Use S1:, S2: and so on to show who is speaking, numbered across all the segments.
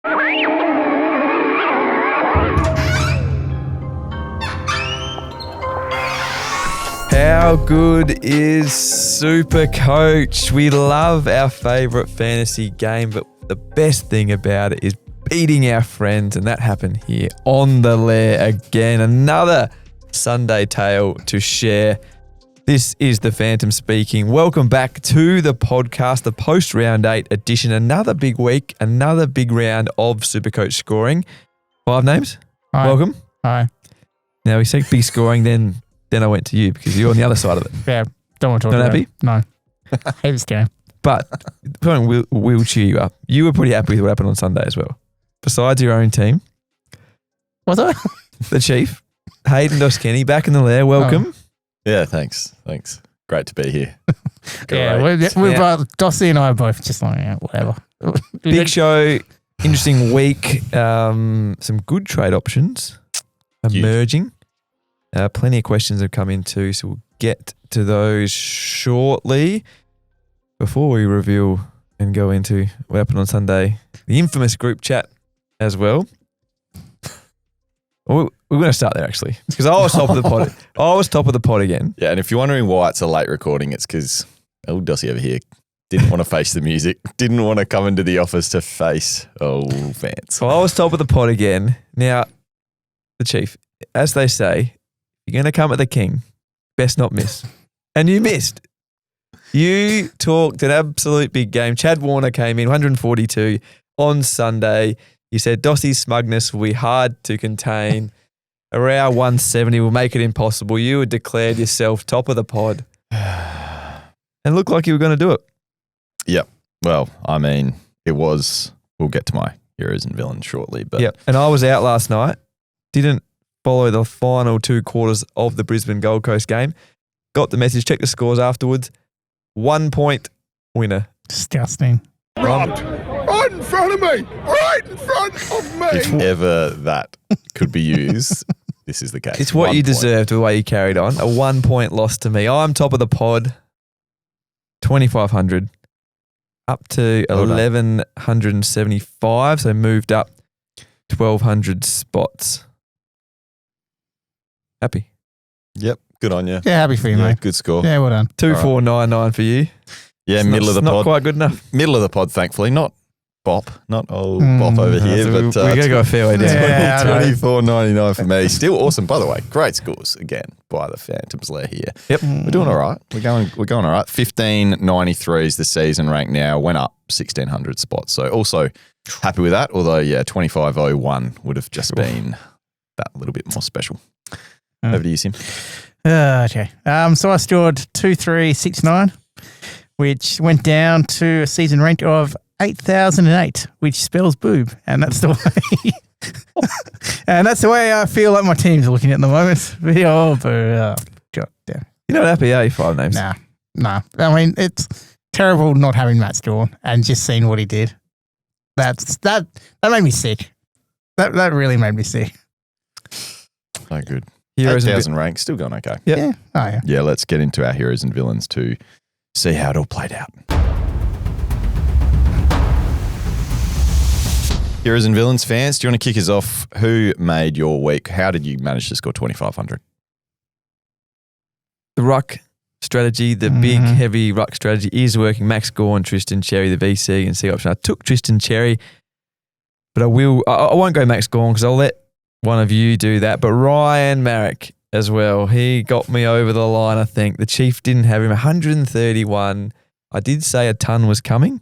S1: How good is SuperCoach? We love our favourite fantasy game, but the best thing about it is beating our friends, and that happened here on the Lair again. Another Sunday tale to share. This is the Phantom speaking. Welcome back to the podcast, the post-round 8 edition. Another big week, another big round of SuperCoach scoring. 5 names.
S2: Hi.
S1: Welcome.
S2: Hi.
S1: Now we said big scoring, then I went to you because you're on the other side of it.
S2: Yeah, don't want to talk
S1: Not
S2: about
S1: happy?
S2: it. No. Hate this game.
S1: But we'll cheer you up. You were pretty happy with what happened on Sunday as well. Besides your own team,
S2: Was it?
S1: the Chief, Hayden Doskeny, back in the Lair. Welcome.
S3: Yeah, thanks. Great to be here.
S2: Yeah, we're Dossie and I are both just like, yeah, whatever.
S1: Big show, interesting week. Some good trade options emerging. Plenty of questions have come in too, so we'll get to those shortly. Before we reveal and go into what happened on Sunday, the infamous group chat as well. We're going to start there actually, because I was top of the pod. I was top of the pod again.
S3: Yeah, and if you're wondering why it's a late recording, it's because old Dossie over here didn't want to face the music, didn't want to come into the office to face fans.
S1: So I was top of the pod again. Now, the Chief, as they say, you're going to come at the king, best not miss. And you missed. You talked an absolute big game. Chad Warner came in, 142 on Sunday. You said Dossie's smugness will be hard to contain. Around 170 will make it impossible. You had declared yourself top of the pod. And looked like you were going to do it.
S3: Yep. Well, I mean, it was, we'll get to my heroes and villains shortly. But
S1: Yep. And I was out last night. Didn't follow the final 2 quarters of the Brisbane Gold Coast game. Got the message, checked the scores afterwards. 1 point winner.
S2: Disgusting.
S4: Right in front of me! Right in front of me!
S3: if ever that could be used, this is the case.
S1: It's what
S3: 1
S1: you
S3: point.
S1: deserved the way you carried on. A 1 point loss to me. I'm top of the pod. 2,500. Up to
S3: Well done.
S1: 1,175. So moved up 1,200 spots. Happy.
S3: Yep. Good on you.
S2: Yeah, happy for you,
S3: Yeah,
S2: mate.
S3: good score.
S2: Yeah, well done.
S1: 2,499 for you.
S3: Yeah,
S1: It's
S3: middle
S1: not,
S3: of the
S1: it's not
S3: pod.
S1: quite good enough.
S3: Middle of the pod, thankfully. Not Bop. Not old Bop over here.
S1: So
S3: but
S1: we got to go a fair way down.
S2: Yeah. I know.
S3: $24.99 for me. Still awesome, by the way. Great scores again by the Phantoms Lair here.
S1: Yep.
S3: We're doing all right. We're going all right. 1593 is the season rank now. Went up 1,600 spots. So also happy with that. Although, yeah, 2501 would have just been that little bit more special. Over to you, Sim.
S2: Okay. So I scored 2,369, which went down to a season rank of 8,008, which spells boob, and that's the way. And that's the way I feel like my team's looking at the moment. God damn.
S1: You're not happy, are you? 5 names.
S2: Nah. I mean, it's terrible not having Matt Gawn and just seeing what he did. That made me sick. That really made me sick.
S3: So good.
S1: Heroes and
S3: 8,000 ranks, still going okay.
S1: Yep.
S2: Yeah. Oh yeah.
S3: Yeah, let's get into our heroes and villains to see how it all played out. Heroes and villains fans, do you want to kick us off? Who made your week? How did you manage to score 2,500?
S1: The ruck strategy, the big, heavy ruck strategy is working. Max Gawn, Tristan Cherry, the VC and C option. I took Tristan Cherry, but I won't go Max Gawn because I'll let one of you do that. But Ryan Marrick as well. He got me over the line, I think. The Chief didn't have him. 131. I did say a ton was coming.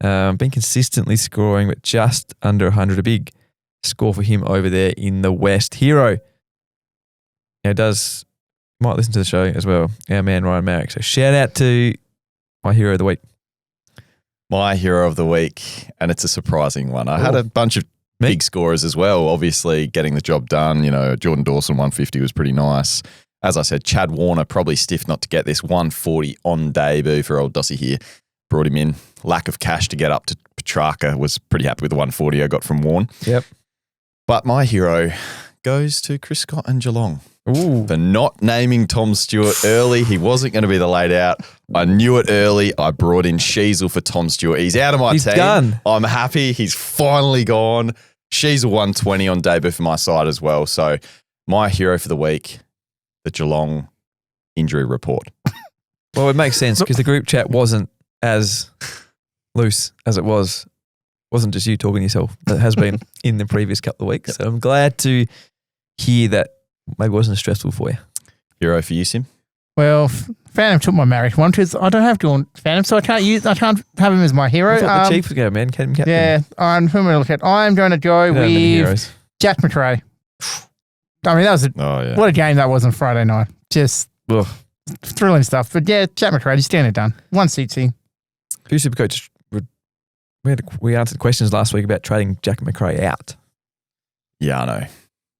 S1: Been consistently scoring, but just under 100. A big score for him over there in the West. Hero. Now might listen to the show as well. Our man Ryan Marrick. So shout out to my hero of the week.
S3: My hero of the week, and it's a surprising one. I had a bunch of big scorers as well, obviously getting the job done. You know, Jordan Dawson, 150 was pretty nice. As I said, Chad Warner, probably stiff not to get this 140 on debut for old Dossie here. Brought him in. Lack of cash to get up to Petrarca. Was pretty happy with the 140 I got from Warren.
S1: Yep.
S3: But my hero goes to Chris Scott and Geelong.
S1: Ooh.
S3: For not naming Tom Stewart early. He wasn't going to be the laid out. I knew it early. I brought in Sheasel for Tom Stewart. He's out of my
S1: He's
S3: team.
S1: done.
S3: I'm happy. He's finally gone. Sheasel 120 on debut for my side as well. So my hero for the week, the Geelong injury report.
S1: Well, it makes sense because the group chat wasn't as loose as it was. Wasn't just you talking to yourself. It has been in the previous couple of weeks. So I'm glad to hear that maybe it wasn't as stressful for you.
S3: Hero for you, Sim?
S2: Well, Phantom took my married one because I don't have Dawn Phantom, so I can't have him as my hero.
S1: I thought the Chief would go, man. Captain.
S2: Yeah, who am I going to look at? I'm going to go
S1: You don't have many
S2: with
S1: heroes.
S2: Jack McRae. I mean, that was what a game that was on Friday night. Just
S1: Ugh.
S2: thrilling stuff. But yeah, Jack McRae, just getting it done. One CT.
S1: Who Supercoach? We answered questions last week about trading Jack McRae out.
S3: Yeah, I know.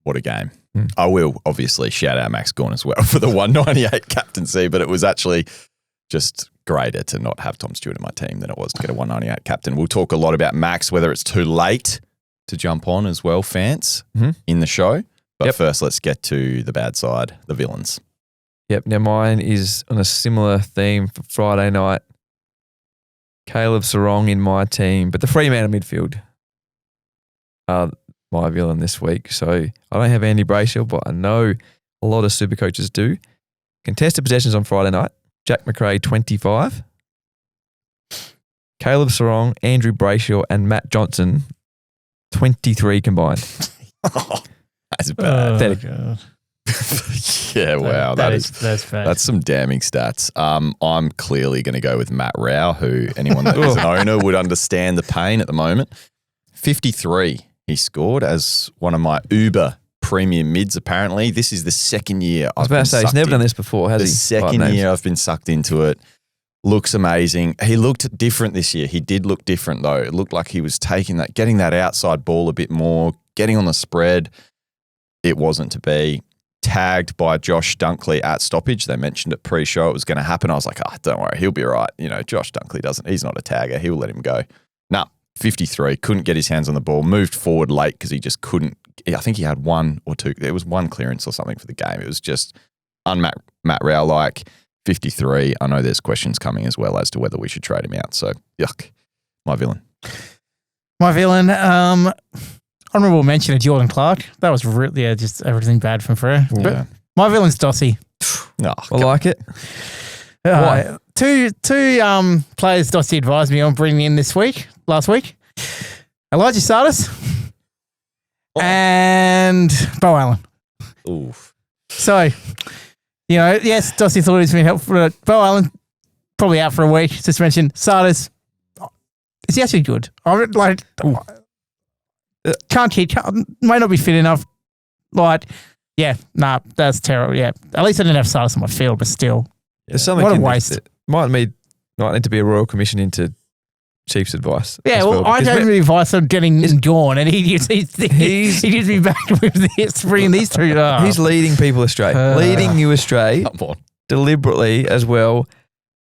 S3: What a game. I will obviously shout out Max Gawn as well for the 198 captaincy, but it was actually just greater to not have Tom Stewart in my team than it was to get a 198 captain. We'll talk a lot about Max, whether it's too late to jump on as well, Phant, in the show. But first, let's get to the bad side, the villains.
S1: Yep. Now mine is on a similar theme for Friday night. Caleb Sarong in my team, but the Phry Man in midfield are my villain this week. So I don't have Andy Brayshaw, but I know a lot of super coaches do. Contested possessions on Friday night. Jack McRae, 25. Caleb Sarong, Andrew Brayshaw, and Matt Johnson, 23 combined.
S3: That's bad.
S2: God.
S3: Yeah, wow.
S2: That's bad.
S3: That's some damning stats. I'm clearly going to go with Matt Rao, who anyone that is an owner would understand the pain at the moment. 53 he scored as one of my Uber premium mids, apparently. This is the second year
S1: I was about to say, he's never done this before, has he?
S3: The second year I've been sucked into it. Looks amazing. He looked different this year. He did look different, though. It looked like he was taking that, getting that outside ball a bit more, getting on the spread. It wasn't to be. Tagged by Josh Dunkley at stoppage. They mentioned it pre-show it was going to happen. I was like, don't worry, he'll be all right. You know, Josh Dunkley he's not a tagger. He'll let him go. 53, couldn't get his hands on the ball, moved forward late because he just couldn't. I think he had one or two. There was one clearance or something for the game. It was just Matt Rao-like. 53. I know there's questions coming as well as to whether we should trade him out. So, yuck. My villain.
S2: My villain, honourable mention of Jordan Clark. That was really just everything bad from Freo.
S3: Yeah.
S2: But my villain's Dossie.
S3: Oh,
S1: I like it.
S2: Why? Two players Dossie advised me on bringing in last week. Elijah Sardis and Bo Allen.
S3: Oof.
S2: So, yes, Dossie thought he's been helpful. Bo Allen, probably out for a week. Just mentioned Sardis. Is he actually good? I like. Might not be fit enough. That's terrible. Yeah, at least I didn't have Sardis on my field, but still,
S1: There's something
S2: what a waste.
S1: Might need to be a royal commission into Chiefs advice.
S2: Yeah, well, I gave him the advice of getting Gawn, and he gives me back with this, bringing these two.
S1: He's leading people astray, leading you astray deliberately as well,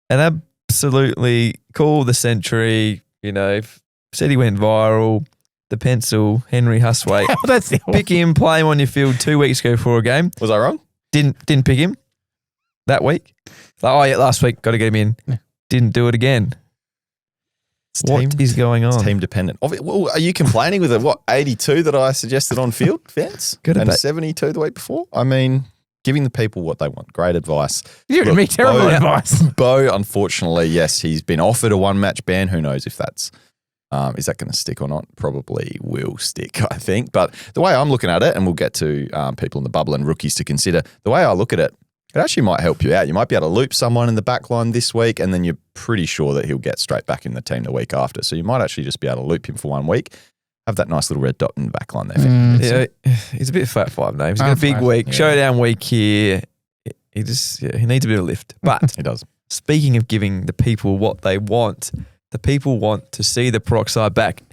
S1: and absolutely called the century. Said he went viral. The pencil, Henry Huswaite. Pick him, play him on your field 2 weeks ago for a game.
S3: Was I wrong?
S1: Didn't pick him that week. Last week, got to get him in.
S2: Yeah.
S1: Didn't do it again. What is going on?
S3: It's team dependent. Well, are you complaining with 82 that I suggested on field, Phant? And 72 the week before? I mean, giving the people what they want. Great advice.
S2: You're giving me terrible advice.
S3: Bo, unfortunately, yes, he's been offered a one-match ban. Who knows if that's... is that going to stick or not? Probably will stick, I think. But the way I'm looking at it, and we'll get to people in the bubble and rookies to consider, the way I look at it, it actually might help you out. You might be able to loop someone in the back line this week, and then you're pretty sure that he'll get straight back in the team the week after. So you might actually just be able to loop him for 1 week, have that nice little red dot in the back line there.
S1: He's a bit fat 5 names. He's got a big week, showdown week here. He needs a bit of lift. But
S3: he does.
S1: Speaking of giving the people what they want, the people want to see the peroxide back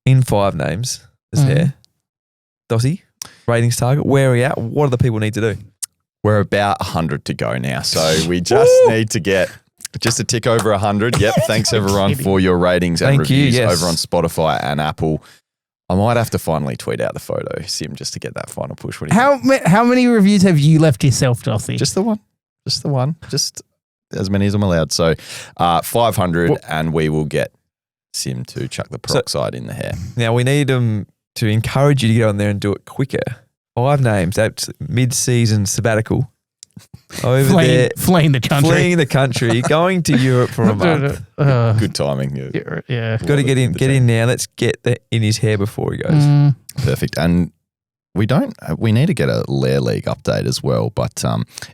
S1: in 5 names. Is there? Dossie, ratings target. Where are we at? What do the people need to do?
S3: We're about 100 to go now. So we just need to get just a tick over 100. Yep. Thanks everyone for your ratings and reviews over on Spotify and Apple. I might have to finally tweet out the photo, Sim, just to get that final push. What do you think?
S2: How many reviews have you left yourself, Jossie?
S3: Just the one. Just the one. Just as many as I'm allowed. So 500 and we will get Sim to chuck the peroxide in the hair.
S1: Now, we need them to encourage you to get on there and do it quicker. 5 names. That's mid-season sabbatical. Over there.
S2: Fleeing the country.
S1: Fleeing the country. Going to Europe for a month.
S3: Good timing.
S2: Yeah.
S1: Got to get in now. Let's get that in his hair before he goes.
S3: Perfect. And we need to get a Lair League update as well. But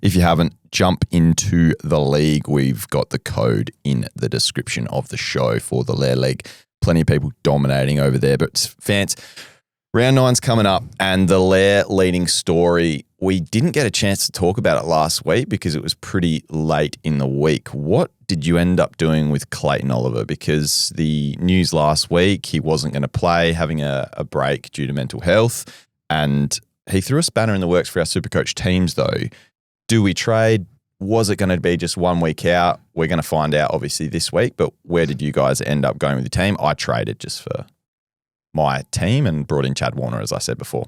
S3: if you haven't, jump into the league. We've got the code in the description of the show for the Lair League. Plenty of people dominating over there. But Phant, round 9's coming up, and the Lair leading story, we didn't get a chance to talk about it last week because it was pretty late in the week. What did you end up doing with Clayton Oliver? Because the news last week, he wasn't going to play, having a break due to mental health, and he threw a spanner in the works for our SuperCoach teams though. Do we trade? Was it going to be just 1 week out? We're going to find out obviously this week, but where did you guys end up going with the team? I traded just for my team and brought in Chad Warner, as I said before.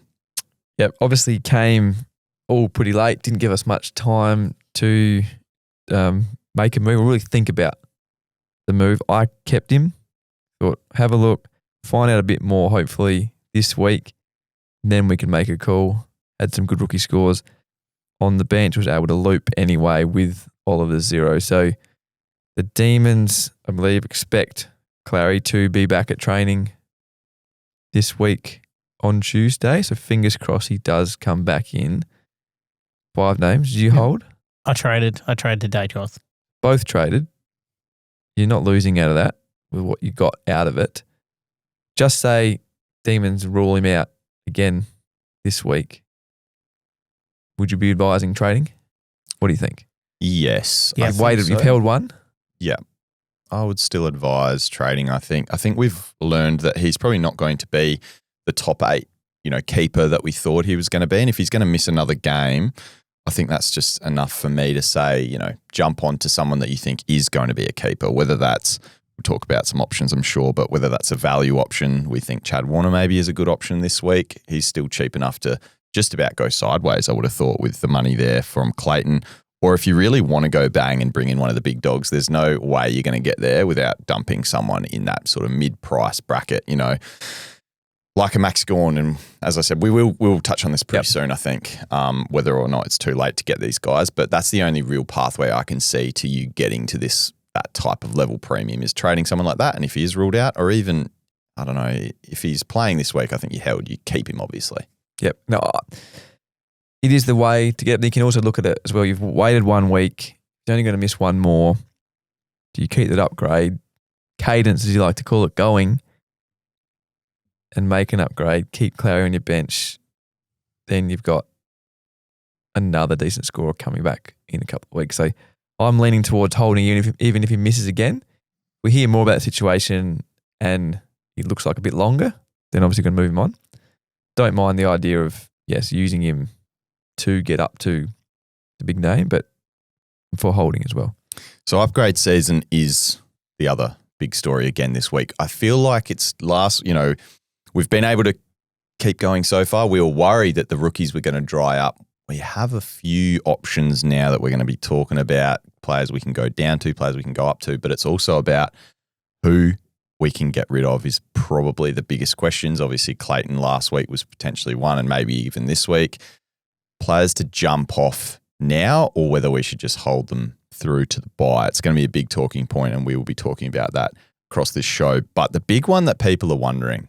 S1: Yep, obviously came all pretty late, didn't give us much time to make a move or really think about the move. I kept him, thought have a look, find out a bit more hopefully this week, then we can make a call. Had some good rookie scores on the bench, was able to loop anyway with Oliver's 0. So the Demons, I believe, expect Clary to be back at training this week on Tuesday. So fingers crossed he does come back in. 5 names. Did you hold?
S2: I traded today, Joss.
S1: Both traded. You're not losing out of that with what you got out of it. Just say Demons rule him out again this week. Would you be advising trading? What do you think?
S3: Yes.
S1: You've waited. So. You've held one?
S3: Yeah. I would still advise trading, I think. I think we've learned that he's probably not going to be the top 8, keeper that we thought he was going to be. And if he's going to miss another game, I think that's just enough for me to say, jump on to someone that you think is going to be a keeper, whether that's, we'll talk about some options, I'm sure, but whether that's a value option, we think Chad Warner maybe is a good option this week. He's still cheap enough to just about go sideways, I would have thought, with the money there from Clayton. Or if you really want to go bang and bring in one of the big dogs, there's no way you're going to get there without dumping someone in that sort of mid-price bracket, like a Max Gawn. And as I said, we'll touch on this pretty soon, I think, whether or not it's too late to get these guys. But that's the only real pathway I can see to you getting to that type of level premium is trading someone like that. And if he is ruled out, or even, I don't know, if he's playing this week, I think you keep him, obviously.
S1: Yep. No, it is the way to get. You can also look at it as well. You've waited 1 week. You're only going to miss one more. Do you keep that upgrade cadence, as you like to call it, going and make an upgrade? Keep Clary on your bench. Then you've got another decent scorer coming back in a couple of weeks. So I'm leaning towards holding even if he misses again. We hear more about the situation and he looks like a bit longer. Then obviously going to move him on. Don't mind the idea of, using him to get up to the big name, but for holding as well.
S3: So upgrade season is the other big story again this week. I feel like it's we've been able to keep going so far. We were worried that the rookies were going to dry up. We have a few options now that we're going to be talking about, players we can go down to, players we can go up to, but it's also about who we can get rid of is probably the biggest questions. Obviously, Clayton last week was potentially one, and maybe even this week. Players to jump off now, or whether we should just hold them through to the bye. It's going to be a big talking point, and we will be talking about that across this show. But the big one that people are wondering,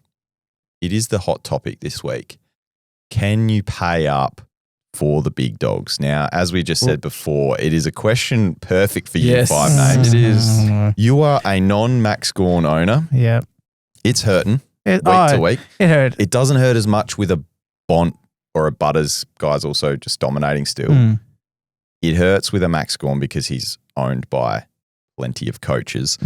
S3: it is the hot topic this week. Can you pay up for the big dogs? Now, as we just said before, it is a question perfect for you. 5 names.
S1: It is.
S3: You are a non-Max Gawn owner.
S2: Yeah.
S3: It's hurting week to week.
S2: It hurt.
S3: It doesn't hurt as much with a Bont or a Butters, guys also just dominating still. It hurts with a Max Gawn because he's owned by plenty of coaches.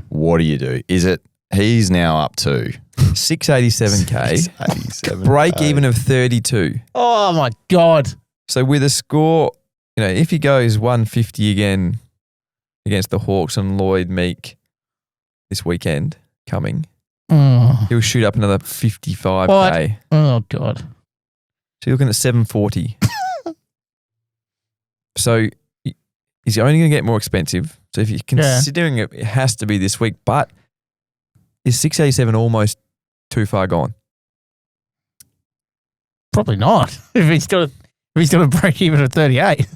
S3: What do you do? He's now up to
S1: 687K.
S3: 687K.
S1: Break even of 32.
S2: Oh my God.
S1: So with a score, if he goes 150 again against the Hawks and Lloyd Meek this weekend coming, He'll shoot up another 55k.
S2: What? Oh, God.
S1: So you're looking at 740. So is he only going to get more expensive? So if you're considering it has to be this week, but is 687 almost too far gone?
S2: Probably not. If he's still a break even at 38.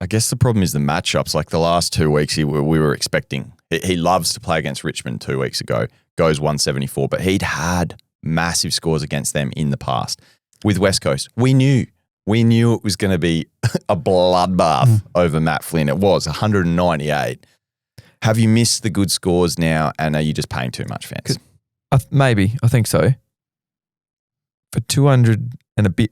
S3: I guess the problem is the matchups. Like the last 2 weeks, we were expecting. He loves to play against Richmond 2 weeks ago, goes 174, but he'd had massive scores against them in the past. With West Coast, we knew it was going to be a bloodbath over Matt Flynn. It was 198. Have you missed the good scores now, and are you just paying too much, fans?
S1: Maybe. I think so. For 200 and a bit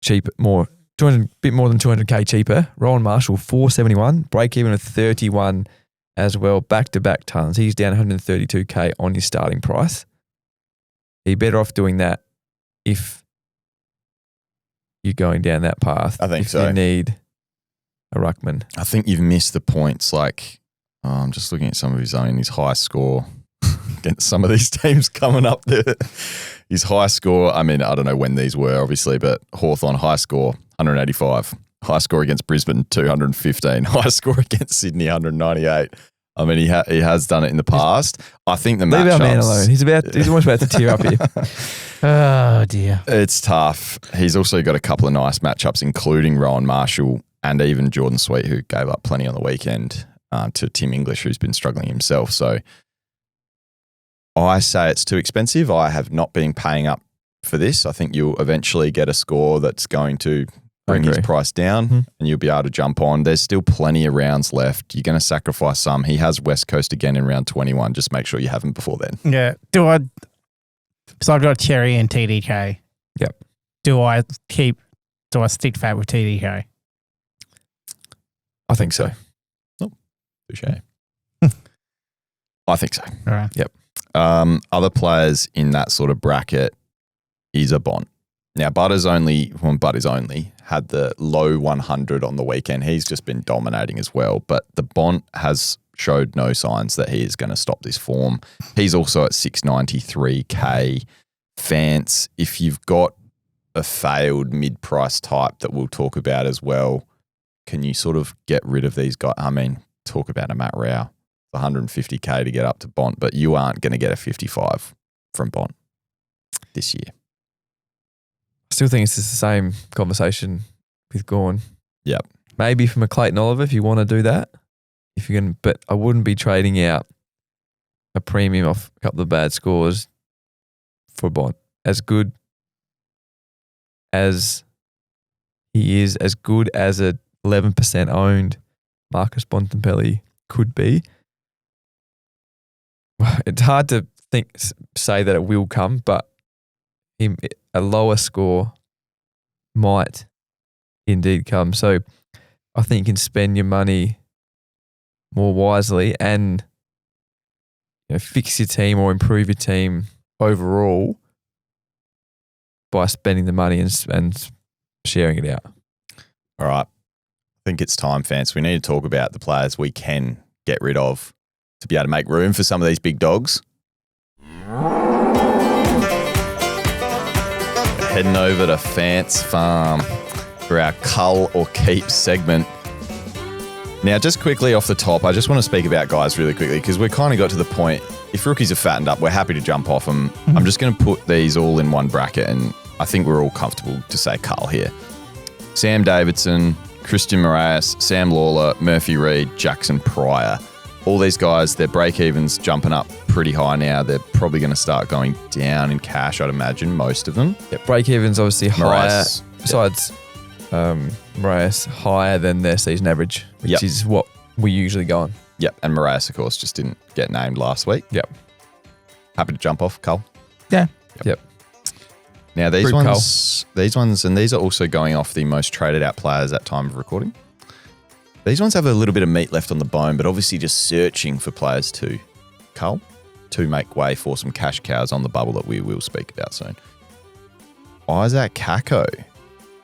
S1: cheaper, bit more than 200k cheaper, Rowan Marshall 471, break even of 31 as well, back-to-back tons. He's down 132k on his starting price. You're better off doing that if you're going down that path.
S3: I think
S1: if
S3: so.
S1: You need a ruckman.
S3: I think you've missed the points. Like, I'm just looking at some of his high score against some of these teams coming up there. His high score, I mean, I don't know when these were, obviously, but Hawthorn high score, 185. High score against Brisbane, 215. High score against Sydney, 198. I mean, he has done it in the past. I think the matchups... Leave our man alone.
S1: He's almost about to tear up here.
S2: Oh, dear.
S3: It's tough. He's also got a couple of nice matchups, including Rowan Marshall and even Jordan Sweet, who gave up plenty on the weekend, to Tim English, who's been struggling himself. So I say it's too expensive. I have not been paying up for this. I think you'll eventually get a score that's going to bring his price down and you'll be able to jump on. There's still plenty of rounds left. You're going to sacrifice some. He has West Coast again in round 21. Just make sure you have him before then.
S2: Yeah. So I've got Cherry and TDK.
S1: Yep.
S2: Do I stick fat with TDK?
S1: I think so.
S3: Oh, touche. I think so.
S2: All right.
S3: Yep. Other players in that sort of bracket is a Bont. Now, Butt is only had the low 100 on the weekend. He's just been dominating as well. But the Bont has showed no signs that he is going to stop this form. He's also at 693k. Phant, if you've got a failed mid-price type that we'll talk about as well, can you sort of get rid of these guys? I mean, talk about a Matt Rao. 150k to get up to Bont, but you aren't going to get a 55 from Bont this year.
S1: I still think it's just the same conversation with Gawn.
S3: Yep.
S1: Maybe from a Clayton Oliver if you want to do that. If you're going, but I wouldn't be trading out a premium off a couple of bad scores for Bont. As good as he is, as good as a 11% owned Marcus Bontempelli could be. It's hard to say that it will come, but a lower score might indeed come. So I think you can spend your money more wisely and fix your team or improve your team overall by spending the money and sharing it out.
S3: All right. I think it's time, fans. We need to talk about the players we can get rid of to be able to make room for some of these big dogs. Heading over to Phant's farm for our cull or keep segment. Now, just quickly off the top, I just want to speak about guys really quickly because we kind of got to the point, if rookies are fattened up, we're happy to jump off them. I'm just going to put these all in one bracket and I think we're all comfortable to say cull here. Sam Davidson, Christian Moraes, Sam Lawler, Murphy Reid, Jackson Pryor. All these guys, their break-evens jumping up pretty high now. They're probably going to start going down in cash, I'd imagine, most of them.
S1: Yeah, break-evens obviously higher,
S3: Moraes,
S1: besides Moraes, higher than their season average, which is what we usually go on.
S3: Yep, and Moraes, of course, just didn't get named last week.
S1: Yep.
S3: Happy to jump off, Cull?
S2: Yeah.
S1: Yep.
S3: Now, these ones, and these are also going off the most traded out players at time of recording. These ones have a little bit of meat left on the bone, but obviously just searching for players to cull to make way for some cash cows on the bubble that we will speak about soon. Isaac Kako.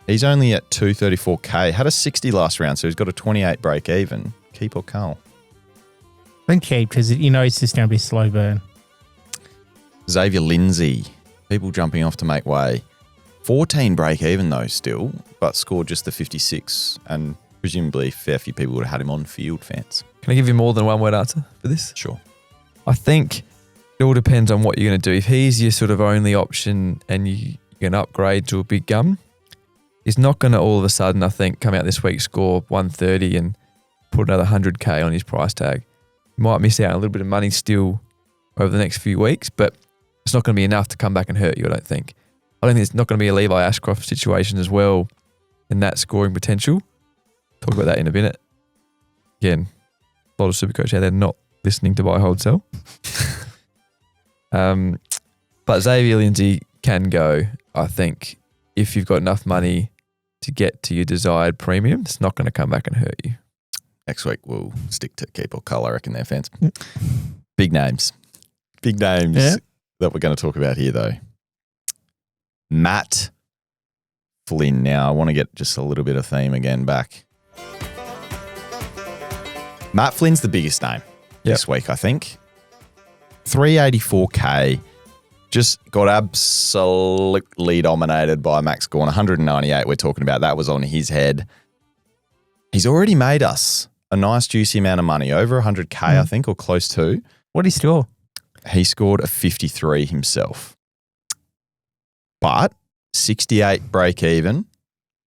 S3: He's only at 234k. Had a 60 last round, so he's got a 28 break even. Keep or cull?
S2: I think keep because it's just going to be a slow burn.
S3: Xavier Lindsay, people jumping off to make way. 14 break even though still, but scored just the 56, and presumably a fair few people would have had him on field, Phant.
S1: Can I give you more than one word answer for this?
S3: Sure.
S1: I think it all depends on what you're going to do. If he's your sort of only option and you're going to upgrade to a big gun, he's not going to all of a sudden, I think, come out this week, score 130 and put another 100K on his price tag. You might miss out on a little bit of money still over the next few weeks, but it's not going to be enough to come back and hurt you, I don't think. I don't think it's not going to be a Levi Ashcroft situation as well in that scoring potential. Talk about that in a minute. Again, a lot of Supercoach out there not listening to buy, hold, sell. But Xavier Lindsay can go, I think, if you've got enough money to get to your desired premium. It's not going to come back and hurt you.
S3: Next week we'll stick to keep or cull, I reckon, there, Phant. Big names. Big names that we're going to talk about here, though. Matt Flynn. Now, I want to get just a little bit of theme again back. Matt Flynn's the biggest name this week, I think. 384K. Just got absolutely dominated by Max Gawn. 198 we're talking about. That was on his head. He's already made us a nice juicy amount of money. Over 100K, I think, or close to.
S2: What did he score?
S3: He scored a 53 himself. But 68 break even.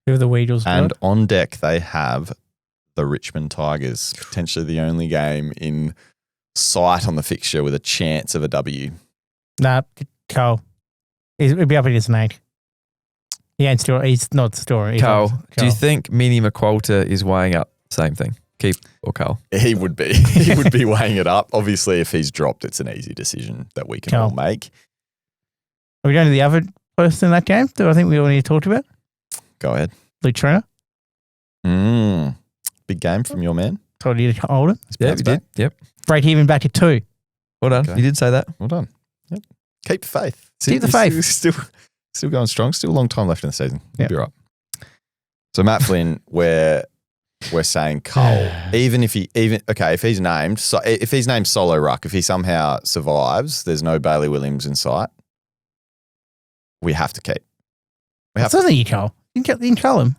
S2: Who are the Weedles?
S3: And on deck they have the Richmond Tigers. Potentially the only game in sight on the fixture with a chance of a W.
S2: Nah, Cole. He'll be up in his name. He ain't story. He's not story.
S1: Cole, do you think Mini McQualter is weighing up? Same thing. Keep or Cole?
S3: He would be. He would be weighing it up. Obviously, if he's dropped, it's an easy decision that we can all make.
S2: Are we going to the other person in that game that I think we all need to talk about?
S3: Go ahead.
S2: Luke Trainer.
S3: Big game from your man.
S2: Told you to hold him.
S1: Yeah, we did. Yep.
S2: Break even back at 2.
S1: Well done.
S3: Okay.
S1: You did say that.
S3: Well done. Yep. Keep the faith.
S2: Keep the faith.
S3: Still going strong. Still a long time left in the season. You'll
S2: Yep.
S3: be right. So Matt Flynn, we're saying cull. if he's named, so if he's named solo ruck, if he somehow survives, there's no Bailey Williams in sight. We have to keep.
S2: I still think you cull. You can cull him.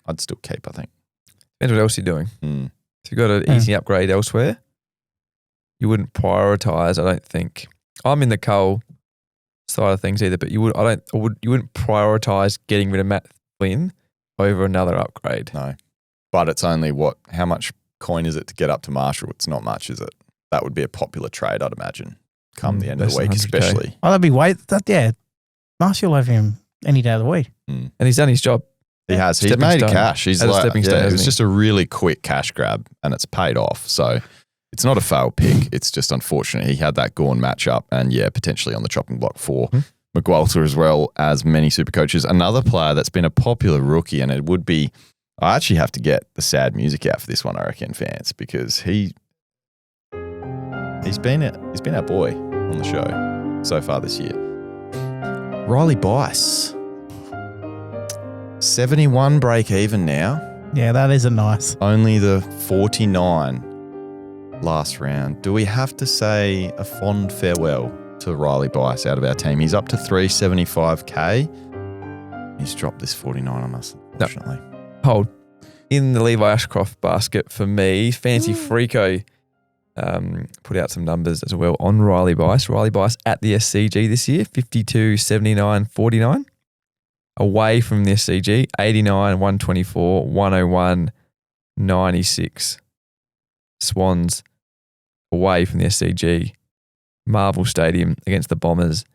S3: I'd still keep, I think.
S1: Depends what else you're doing. If you've got an easy upgrade elsewhere, you wouldn't prioritise, I don't think. I'm in the cull side of things either, but you wouldn't prioritise getting rid of Matt Flynn over another upgrade.
S3: No. But it's only how much coin is it to get up to Marshall? It's not much, is it? That would be a popular trade, I'd imagine, come the end of the week,
S1: 100K.
S3: especially.
S2: Oh, that'd be Marshall will have him any day of the week.
S1: And he's done his job.
S3: He has. He's
S1: Stepping
S3: made
S1: stone.
S3: cash. He's
S1: As a
S3: like,
S1: stepping stone,
S3: it
S1: hasn't
S3: was
S1: he?
S3: just a really quick cash grab and it's paid off. So it's not a fail pick. It's just unfortunate he had that Gawn matchup and potentially on the chopping block for McWalter as well as many super coaches. Another player that's been a popular rookie, and it would be, I actually have to get the sad music out for this one, I reckon, Phant, because he's been our boy on the show so far this year. Riley Bice. 71 break even now.
S2: Yeah, that isn't nice.
S3: Only the 49 last round. Do we have to say a fond farewell to Riley Bice out of our team? He's up to 375K. He's dropped this 49 on us, unfortunately.
S1: Hold. In the Levi Ashcroft basket for me, Fancy Freako put out some numbers as well on Riley Bice. Riley Bice at the SCG this year, 52, 79, 49. Away from the SCG, 89, 124, 101, 96. Swans away from the SCG, Marvel Stadium against the Bombers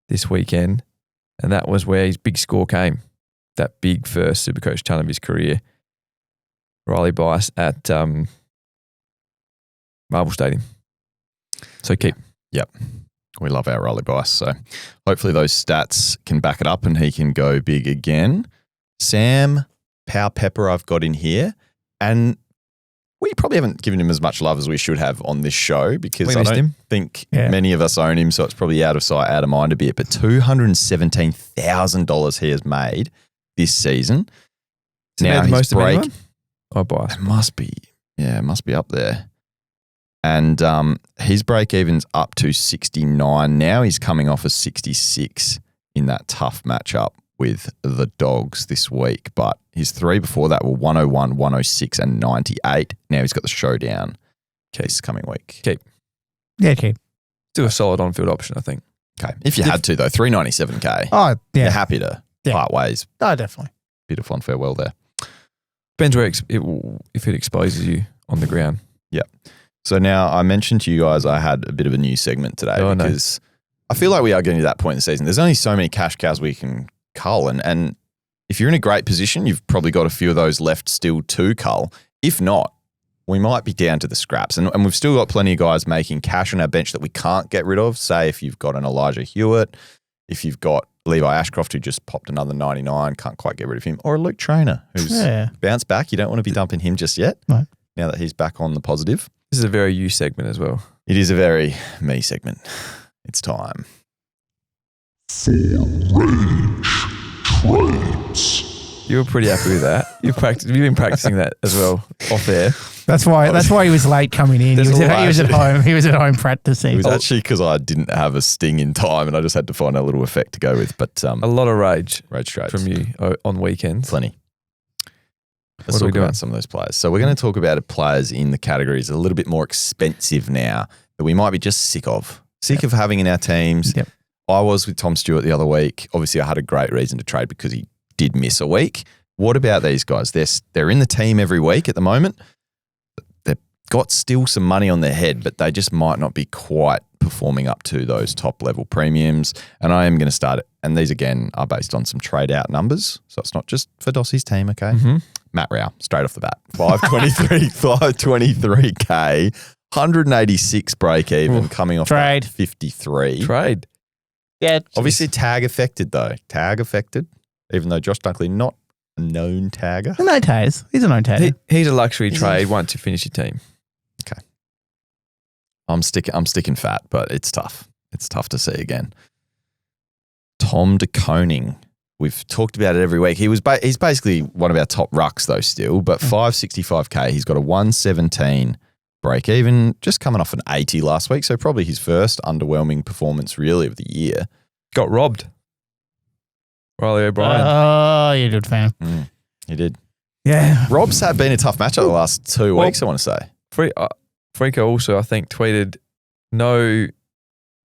S1: this weekend. And that was where his big score came. That big first Supercoach ton of his career. Riley Bice at Marvel Stadium. So keep.
S3: Yep. We love our Riley Bice. So hopefully those stats can back it up and he can go big again. Sam Powell-Pepper I've got in here. And we probably haven't given him as much love as we should have on this show because I don't think many of us own him. So it's probably out of sight, out of mind a bit. But $217,000 he has made this season.
S1: Now
S3: his
S1: most
S3: break,
S1: of anyone? Oh, Bice.
S3: it must be up there. And his break-even's up to 69 now. He's coming off a 66 in that tough matchup with the Dogs this week. But his 3 before that were 101, 106 and 98. Now he's got the showdown this coming week.
S1: Keep.
S2: Yeah, keep.
S1: Still a solid on-field option, I think.
S3: Okay. If you had to, though, 397K.
S2: Oh, yeah.
S3: You're happy to part ways.
S2: Oh, definitely.
S3: Bit of fond farewell there.
S1: Depends where if it exposes you on the ground.
S3: Yeah. So now I mentioned to you guys I had a bit of a new segment today because I feel like we are getting to that point in the season. There's only so many cash cows we can cull. And if you're in a great position, you've probably got a few of those left still to cull. If not, we might be down to the scraps. And we've still got plenty of guys making cash on our bench that we can't get rid of. Say if you've got an Elijah Hewitt, if you've got Levi Ashcroft who just popped another 99, can't quite get rid of him, or a Luke Trainer who's bounced back. You don't want to be dumping him just yet now that he's back on the positive.
S1: This is a very you segment as well.
S3: It is a very me segment. It's time.
S4: For rage trades.
S1: You were pretty happy with that. You've been practicing that as well off air.
S2: That's why he was late coming in. He was at home. He was at home practicing.
S3: It was actually because I didn't have a sting in time and I just had to find a little effect to go with. But
S1: a lot of rage
S3: trades
S1: from you on weekends.
S3: Plenty. Let's talk about some of those players. So we're going to talk about players in the categories a little bit more expensive now that we might be just sick of having in our teams.
S2: Yep.
S3: I was with Tom Stewart the other week. Obviously, I had a great reason to trade because he did miss a week. What about these guys? They're in the team every week at the moment. They've got still some money on their head, but they just might not be quite performing up to those top level premiums. And I am going to start it. And these again are based on some trade out numbers. So it's not just for Dossie's team, okay?
S1: Mm-hmm.
S3: Matt Rao, straight off the bat. 523K, 186 break even, coming off
S2: Trade.
S3: 53.
S1: Trade.
S2: Yeah.
S3: Obviously tag affected though. Tag affected, even though Josh Dunkley not a known tagger.
S2: No tags. He's a known tagger.
S1: He's a luxury trade once you finish your team.
S3: Okay. I'm sticking fat, but it's tough. It's tough to see again. Tom de Koning. We've talked about it every week. He's basically one of our top rucks though still, but 565K. He's got a 117 break even, just coming off an 80 last week. So probably his first underwhelming performance really of the year.
S1: Got robbed. Riley O'Brien.
S2: Oh, you're a good fan.
S3: He did.
S2: Yeah.
S3: Rob's had been a tough matchup the last 2 weeks, I want to say.
S1: Freako also, I think, tweeted, no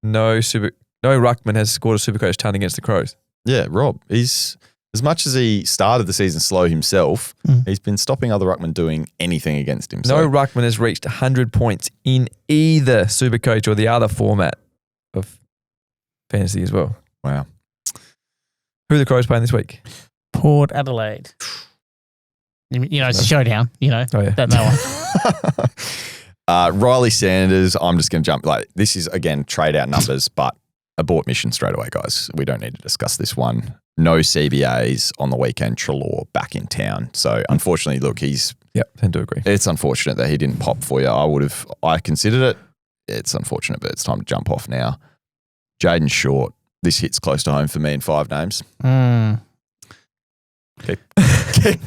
S1: ruckman has scored a Supercoach ton against the Crows.
S3: Yeah, Rob. He's as much as he started the season slow himself, he's been stopping other ruckmen doing anything against him.
S1: No ruckman has reached 100 points in either Supercoach or the other format of fantasy as well.
S3: Wow.
S1: Who are the Crows playing this week?
S2: Port Adelaide. You know, it's a showdown. You know, that no one.
S3: Riley Sanders, I'm just going to jump. This is, again, trade out numbers, but abort mission straight away, guys. We don't need to discuss this one. No CBAs on the weekend. Trelaw back in town. So, unfortunately, look,
S1: tend to agree.
S3: It's unfortunate that he didn't pop for you. I considered it. It's unfortunate, but it's time to jump off now. Jaden Short. This hits close to home for me in 5 names.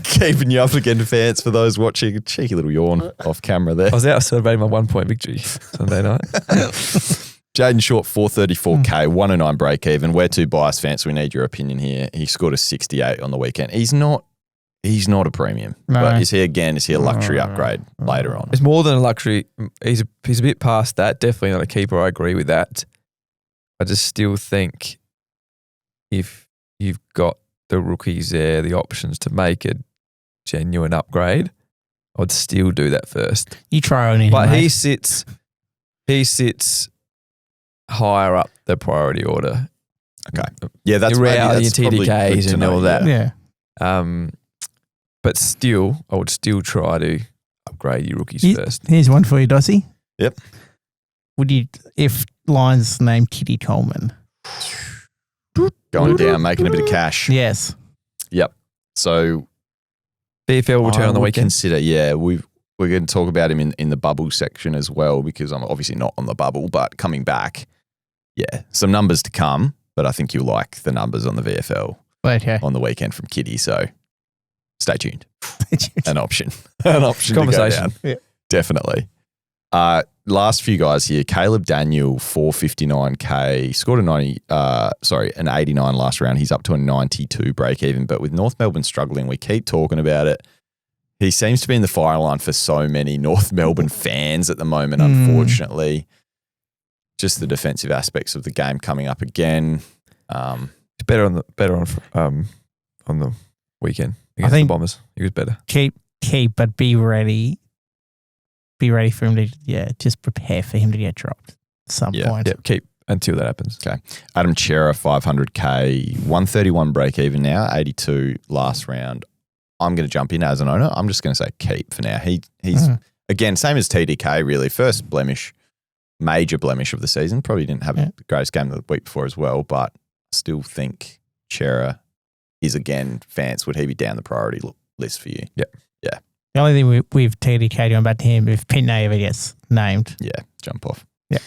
S3: Keeping you up again, fans, for those watching. A cheeky little yawn off camera there.
S1: I was out celebrating my 1-point victory Sunday night.
S3: Jaden Short, 434K, 109 break even. We're two Bice fans, so we need your opinion here. He scored a 68 on the weekend. He's not a premium.
S2: No.
S3: But is he a luxury upgrade later on?
S1: It's more than a luxury. He's a bit past that. Definitely not a keeper. I agree with that. I just still think if you've got the rookies there, the options to make a genuine upgrade, I would still do that first.
S2: You try on him.
S1: But he sits higher up the priority order.
S3: Okay. Yeah, that's
S1: reality and
S3: probably
S1: TDKs and all that.
S2: Yeah.
S1: But still, I would still try to upgrade your rookies first.
S2: Here's one for you, Dossie.
S3: Yep.
S2: Would you, if Lions named Kiddy Coleman?
S3: Going down, making a bit of cash.
S2: Yes.
S3: Yep. So
S1: BFL return on the weekend.
S3: Consider, we're going to talk about him in the bubble section as well, because I'm obviously not on the bubble, but coming back, some numbers to come, but I think you'll like the numbers on the VFL on the weekend from Kiddy, so stay tuned. An option. To go down.
S2: Yeah.
S3: Definitely. Last few guys here. Caleb Daniel, 459K, scored an 89 last round. He's up to a 92 break even. But with North Melbourne struggling, we keep talking about it. He seems to be in the fire line for so many North Melbourne fans at the moment, unfortunately. Just the defensive aspects of the game coming up again.
S1: He's better on the weekend against the Bombers. He was better.
S2: Keep, but be ready. Be ready for him to, just prepare for him to get dropped at some point.
S1: Yeah, keep until that happens.
S3: Okay. Adam Chera, 500K, 131 break even now, 82 last round. I'm going to jump in as an owner. I'm just going to say keep for now. He's, again, same as TDK really. First blemish, major blemish of the season. Probably didn't have the greatest game of the week before as well, but still think Chera is, again, Phant, would he be down the priority list for you?
S2: Yeah. The only thing with TDK doing back to him, if Pitney ever gets named.
S3: Yeah, jump off.
S2: Yeah.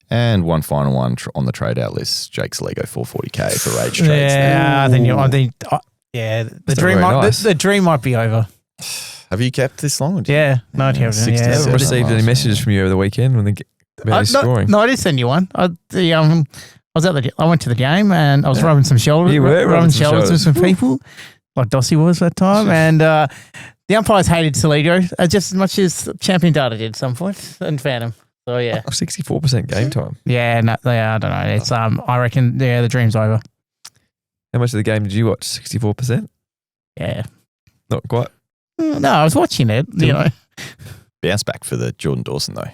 S3: And one final one on the trade out list, Jake Saligo, 440K for rage trades.
S2: Yeah, the dream might be over.
S3: Have you kept this long?
S2: Yeah, no, I haven't.
S1: I haven't received any messages from you over the weekend when they get scoring.
S2: No, I did send you one. I went to the game and I was rubbing some shoulders.
S1: You were rubbing shoulders
S2: with some people, like Dossie was that time, and the umpires hated Saligo just as much as Champion Data did at some point and found him. So, yeah.
S1: 64% game time.
S2: Yeah, no, I don't know. It's I reckon, the dream's over.
S1: How much of the game did you watch? 64%?
S2: Yeah.
S1: Not quite?
S2: No, I was watching it,
S3: Bounce back for the Jordan Dawson, though.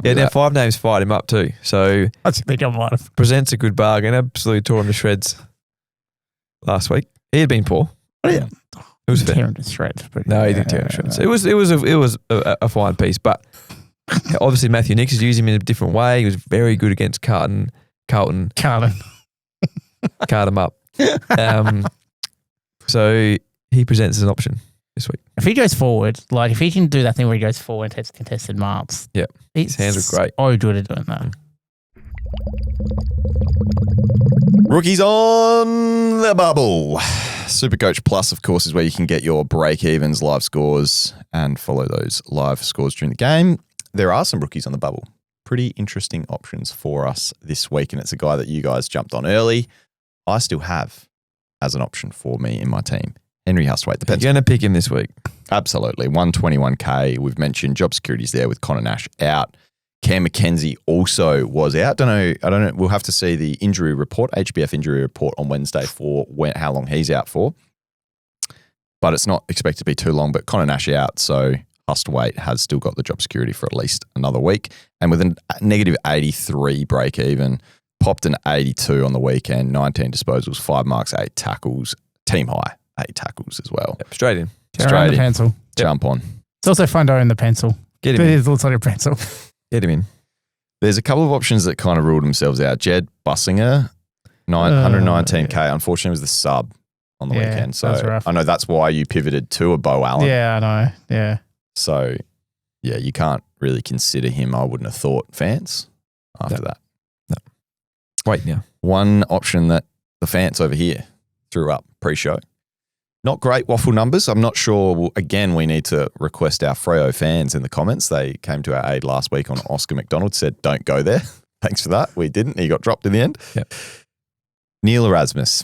S1: Now 5 names fired him up too. So,
S2: that's a big one.
S1: Presents a good bargain. Absolutely tore him to shreds last week. He had been poor.
S2: Yeah.
S1: It was fair.
S2: Tear him to shreds.
S1: No, he didn't tear him to shreds. It was a fine piece, but obviously Matthew Nix has used him in a different way. He was very good against Carlton. Card him up. So he presents as an option this week.
S2: If he goes forward, like if he can do that thing where he goes forward and takes contested marks.
S1: Yeah. His hands are great.
S2: Oh, good at doing that.
S3: Rookies on the bubble. Supercoach Plus, of course, is where you can get your break-evens, live scores, and follow those live scores during the game. There are some rookies on the bubble. Pretty interesting options for us this week, and it's a guy that you guys jumped on early. I still have as an option for me in my team. Henry Hustwaite, the pencil.
S1: You're going to pick him this week?
S3: Absolutely. 121K. We've mentioned job security's there with Connor Nash out. Cam McKenzie also was out. I don't know. We'll have to see the injury report, HBF injury report on Wednesday for how long he's out for. But it's not expected to be too long. But Connor Nash out, so Hustwaite has still got the job security for at least another week. And with a negative 83 break even, popped an 82 on the weekend, 19 disposals, 5 marks, 8 tackles, team high, 8 tackles as well.
S1: Yep, straight in.
S2: Straight in. The pencil.
S3: Jump on.
S2: It's also fun to own the pencil.
S1: Get him in.
S2: It looks like a pencil.
S1: Get him in.
S3: There's a couple of options that kind of ruled themselves out. Jed Bussinger, 119K. Unfortunately, was the sub on the weekend. So I know that's why you pivoted to a Bo Allen.
S2: Yeah, I know. Yeah.
S3: So, yeah, you can't really consider him, I wouldn't have thought, Phant after that.
S1: No. Wait now.
S3: One option that the Phant over here threw up pre-show. Not great waffle numbers. I'm not sure. Again, we need to request our Freo fans in the comments. They came to our aid last week on Oscar McDonald, said, don't go there. Thanks for that. We didn't. He got dropped in the end.
S1: Yep.
S3: Neil Erasmus,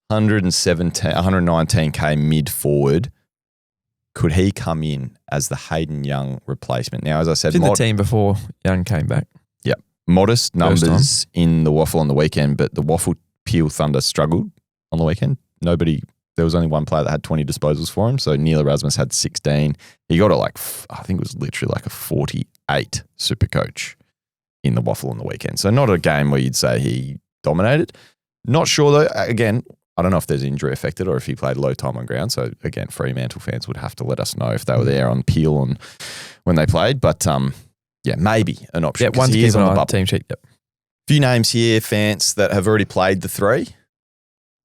S3: 119K mid-forward. Could he come in as the Hayden Young replacement? Now, as I said,
S1: in the team before Young came back.
S3: Yep. Modest numbers in the waffle on the weekend, but the waffle Peel Thunder struggled on the weekend. There was only one player that had 20 disposals for him. So Neil Erasmus had 16. He got I think it was literally like a 48 Supercoach in the waffle on the weekend. So not a game where you'd say he dominated. Not sure though. Again, I don't know if there's injury affected or if he played low time on ground. So again, Fremantle fans would have to let us know if they were there on Peel when they played. But yeah, maybe an option.
S1: Yeah, one to keep on the team sheet. Yep.
S3: Few names here, Phants, that have already played the 3.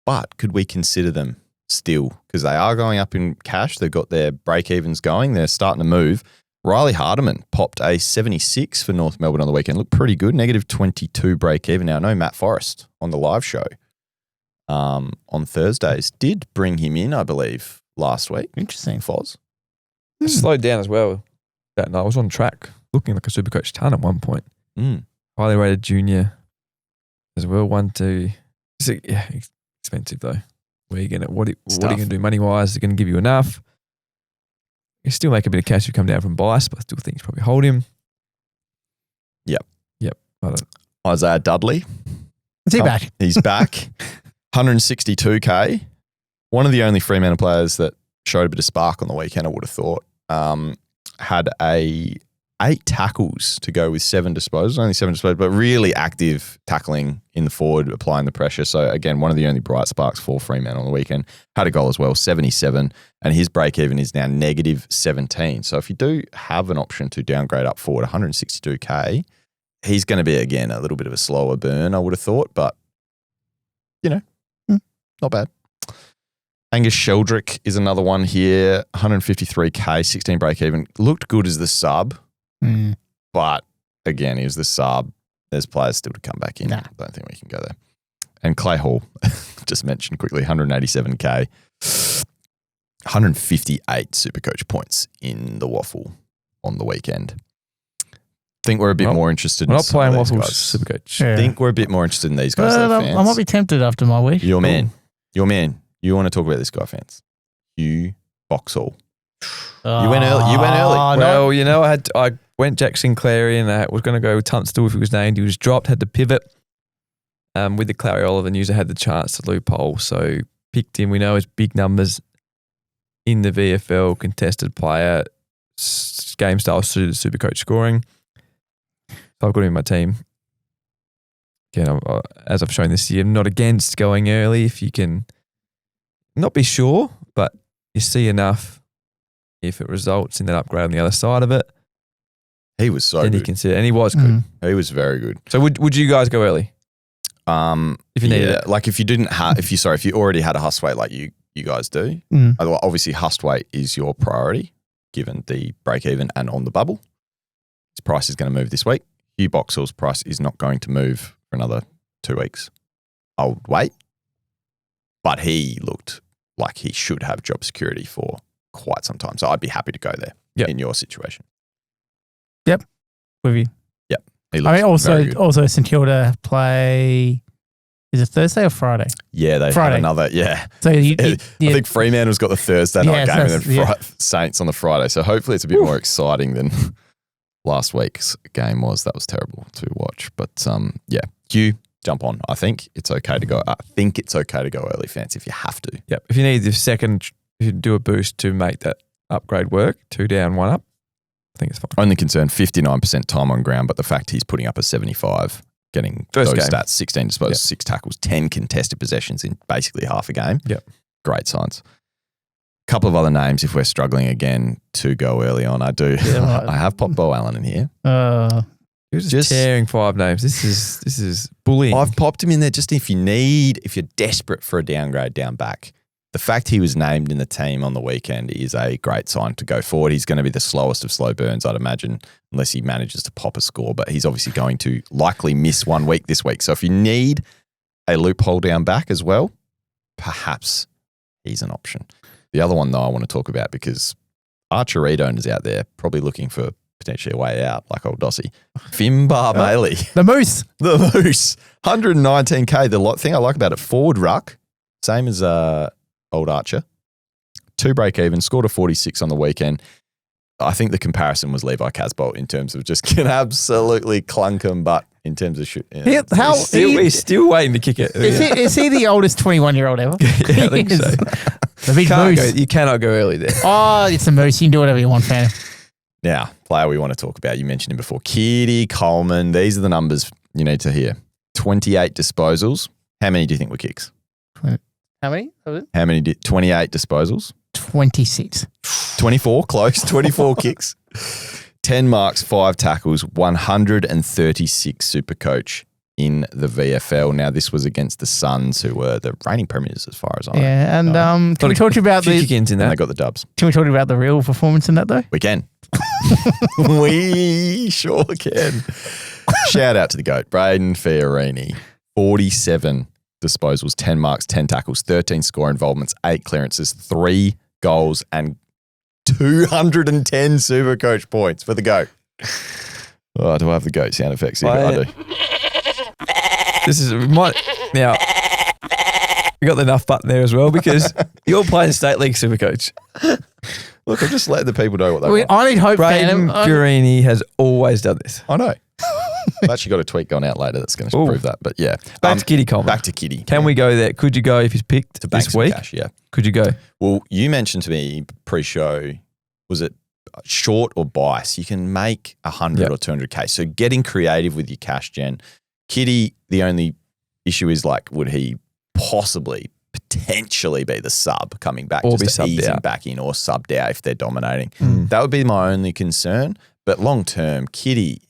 S3: But could we consider them still? Because they are going up in cash. They've got their break-evens going. They're starting to move. Riley Hardiman popped a 76 for North Melbourne on the weekend. Looked pretty good. Negative 22 break-even. Now, I know Matt Forrest on the live show on Thursdays did bring him in, I believe, last week.
S2: Interesting.
S3: Foz.
S1: Slowed down as well that night. I was on track looking like a Supercoach ton at one point.
S3: Mm.
S1: Highly rated junior as well. 1-2. Yeah, expensive though. Where are you gonna what are you gonna do money wise? Is it gonna give you enough? You still make a bit of cash if you come down from Bice, but I still think you probably hold him.
S3: Yep.
S1: I don't.
S3: Isaiah Dudley.
S2: Is he back?
S3: He's back. 162K. One of the only Fremantle players that showed a bit of spark on the weekend, I would have thought. Had 8 tackles to go with 7 disposals, only 7 disposals, but really active tackling in the forward, applying the pressure. So again, one of the only bright sparks for Fremantle on the weekend. Had a goal as well, 77, and his break even is now negative 17. So if you do have an option to downgrade up forward, 162K, he's going to be, again, a little bit of a slower burn, I would have thought, but, not bad. Angus Sheldrick is another one here, 153K, 16 break even. Looked good as the sub, but again, he was the sub. There's players still to come back in.
S2: Nah.
S3: I don't think we can go there. And Clay Hall, just mentioned quickly, 187K, 158 Supercoach points in the waffle on the weekend. Think we're a bit more interested in
S1: We're not playing
S3: waffles,
S1: waffles, Supercoach.
S2: Yeah.
S3: Think we're a bit more interested in these guys.
S2: Well,
S3: though,
S2: I might be tempted after my week.
S3: Your man. You want to talk about this guy, fans? Hugh Boxall. You went early.
S1: Well, I went Jack Sinclair in. I was going to go with Tunstall if he was named. He was dropped, had to pivot. With the Phry Oliver news, I had the chance to loophole, so picked him. We know his big numbers in the VFL, contested player, game style suited Supercoach scoring. So I've got him in my team. Again, as I've shown this year, I'm not against going early if you can not be sure, but you see enough. If it results in that upgrade on the other side of it,
S3: He was so
S1: then
S3: good.
S1: you consider, and he was good.
S3: He was very good.
S1: So would you guys go early if you needed it?
S3: Like if you didn't have, if you already had a Hustweight like you guys do, obviously Hustweight is your priority given the break even and on the bubble. His price is going to move this week. Hugh Boxall's price is not going to move for another 2 weeks. I would wait, but he looked like he should have job security for quite some time. So I'd be happy to go there in your situation.
S2: Yep. With you.
S3: Yep. He looks very good.
S2: Also St Kilda play, is it Thursday or Friday?
S3: Yeah, they
S2: Friday.
S3: have another, yeah.
S2: So
S3: I think Fremantle's got the Thursday night game and then Saints on the Friday. So hopefully it's a bit more exciting than last week's game was. That was terrible to watch. But Hugh, jump on. I think it's okay to go. Early, fans, if you have to.
S1: Yep. If you need the second, if you do a boost to make that upgrade work, 2 down, 1 up, I think it's fine.
S3: Only concern, 59% time on ground, but the fact he's putting up a 75, getting
S1: First
S3: those
S1: game.
S3: stats, 16 disposals, 6 tackles, 10 contested possessions in basically half a game.
S1: Yep.
S3: Great signs. Couple of other names if we're struggling again to go early on. I do.
S2: Yeah,
S3: I have popped Bo Allen in here.
S1: You're just tearing 5 names. This is bullying.
S3: I've popped him in there just if you're desperate for a downgrade down back. The fact he was named in the team on the weekend is a great sign to go forward. He's going to be the slowest of slow burns, I'd imagine, unless he manages to pop a score. But he's obviously going to likely miss 1 week this week. So if you need a loophole down back as well, perhaps he's an option. The other one, though, I want to talk about because Archer Reed owners out there probably looking for potentially a way out, like old Dossie. Finbar Bailey.
S2: The Moose.
S3: The Moose. 119K. The thing I like about it, forward ruck, same as old Archer. 2 break even, scored a 46 on the weekend. I think the comparison was Levi Casbolt in terms of just can absolutely clunk him, but in terms of shoot.
S1: He's still waiting to kick it.
S2: Is he the oldest 21-year-old ever?
S1: Yeah, I think so.
S2: The big Moose.
S1: You cannot go early there.
S2: Oh, it's a Moose. You can do whatever you want, fan.
S3: Now, player we want to talk about, you mentioned him before, Kiddy Coleman. These are the numbers you need to hear. 28 disposals. How many do you think were kicks?
S2: How many?
S3: 28 disposals.
S2: 26.
S3: 24, close. 24 kicks. 10 marks, 5 tackles, 136 Supercoach in the VFL. Now, this was against the Suns, who were the reigning premiers as far as I know.
S2: Yeah, and can we talk to you about
S1: kick-ins in that?
S3: And they got the dubs.
S2: Can we talk about the real performance in that, though?
S3: We can. We sure can. Shout out to the GOAT, Braden Fiorini. 47 disposals, 10 marks, 10 tackles, 13 score involvements, 8 clearances, 3 goals, and 210 Supercoach points for the GOAT. Oh, do I have the goat sound effects here? I do.
S1: This is now. We got the enough button there as well because you're playing state league Supercoach.
S3: Look, I'm just letting the people know what they want.
S2: I need hope.
S1: Braden Guarini has always done this.
S3: I know. I've actually got a tweet going out later that's going to prove that. But yeah.
S1: Back to Kiddy Coleman.
S3: Back to Kiddy.
S1: Can we go there? Could you go if he's picked
S3: to bank
S1: this week?
S3: Cash, yeah.
S1: Could you go?
S3: Well, you mentioned to me pre-show, was it short or Bice? You can make 100 or 200K. So getting creative with your cash gen. Kiddy, the only issue is like, would he potentially be the sub coming back
S1: or
S3: just to ease him back in or subbed out if they're dominating? That would be my only concern. But long term, Kiddy,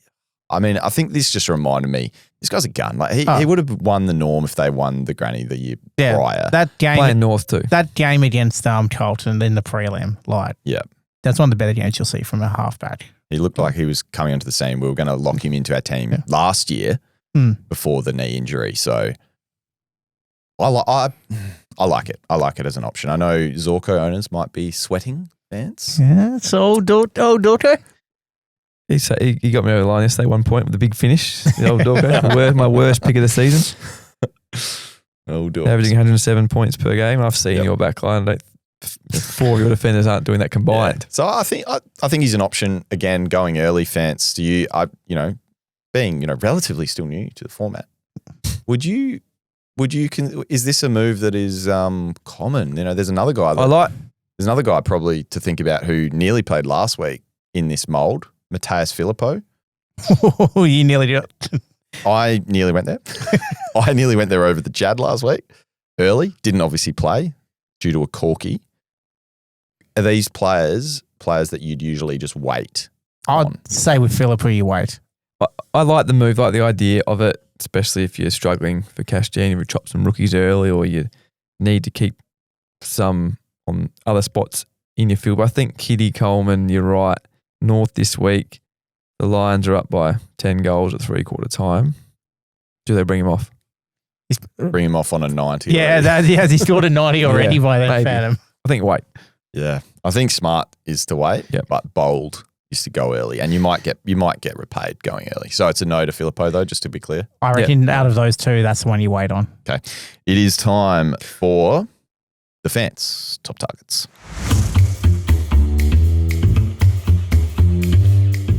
S3: I mean, I think this just reminded me, this guy's a gun. Like he would have won the Norm if they won the Granny the year prior.
S2: That game
S1: playing North too.
S2: That game against Carlton in the prelim, like that's one of the better games you'll see from a halfback.
S3: He looked like he was coming onto the scene. We were going to lock him into our team last year before the knee injury. So I like it. I like it as an option. I know Zorko owners might be sweating fans.
S2: Yeah, so daughter.
S1: He got me over the line yesterday, 1 point with the big finish. The old Dorco. My worst pick of the season. Averaging 107 points per game. I've seen your back line. 4 of your defenders aren't doing that combined.
S3: Yeah. So I think he's an option again. Going early, Phant. Do you? Being relatively still new to the format, would you? Is this a move that is common? There's another guy. There's another guy probably to think about who nearly played last week in this mold. Mateus Filippo.
S2: Oh, you nearly did it.
S3: I nearly went there. I nearly went there over the Jad last week. Early, didn't obviously play due to a corky. Are these players that you'd usually just wait on?
S2: I'd say with Filippo, you wait.
S1: I like the move, like the idea of it, especially if you're struggling for cash gen, if you chop some rookies early or you need to keep some on other spots in your field. But I think Kiddy Coleman, you're right. North this week, the Lions are up by 10 goals at 3/4 time. Do they bring him off?
S3: Bring him off on a 90.
S2: Yeah, he scored a 90 already by that Phantom.
S1: I think wait.
S3: Yeah, I think smart is to wait, but bold is to go early, and you might get repaid going early. So it's a no to Filippo though, just to be clear.
S2: I reckon out of those two, that's the one you wait on.
S3: Okay, it is time for the Phant's top targets.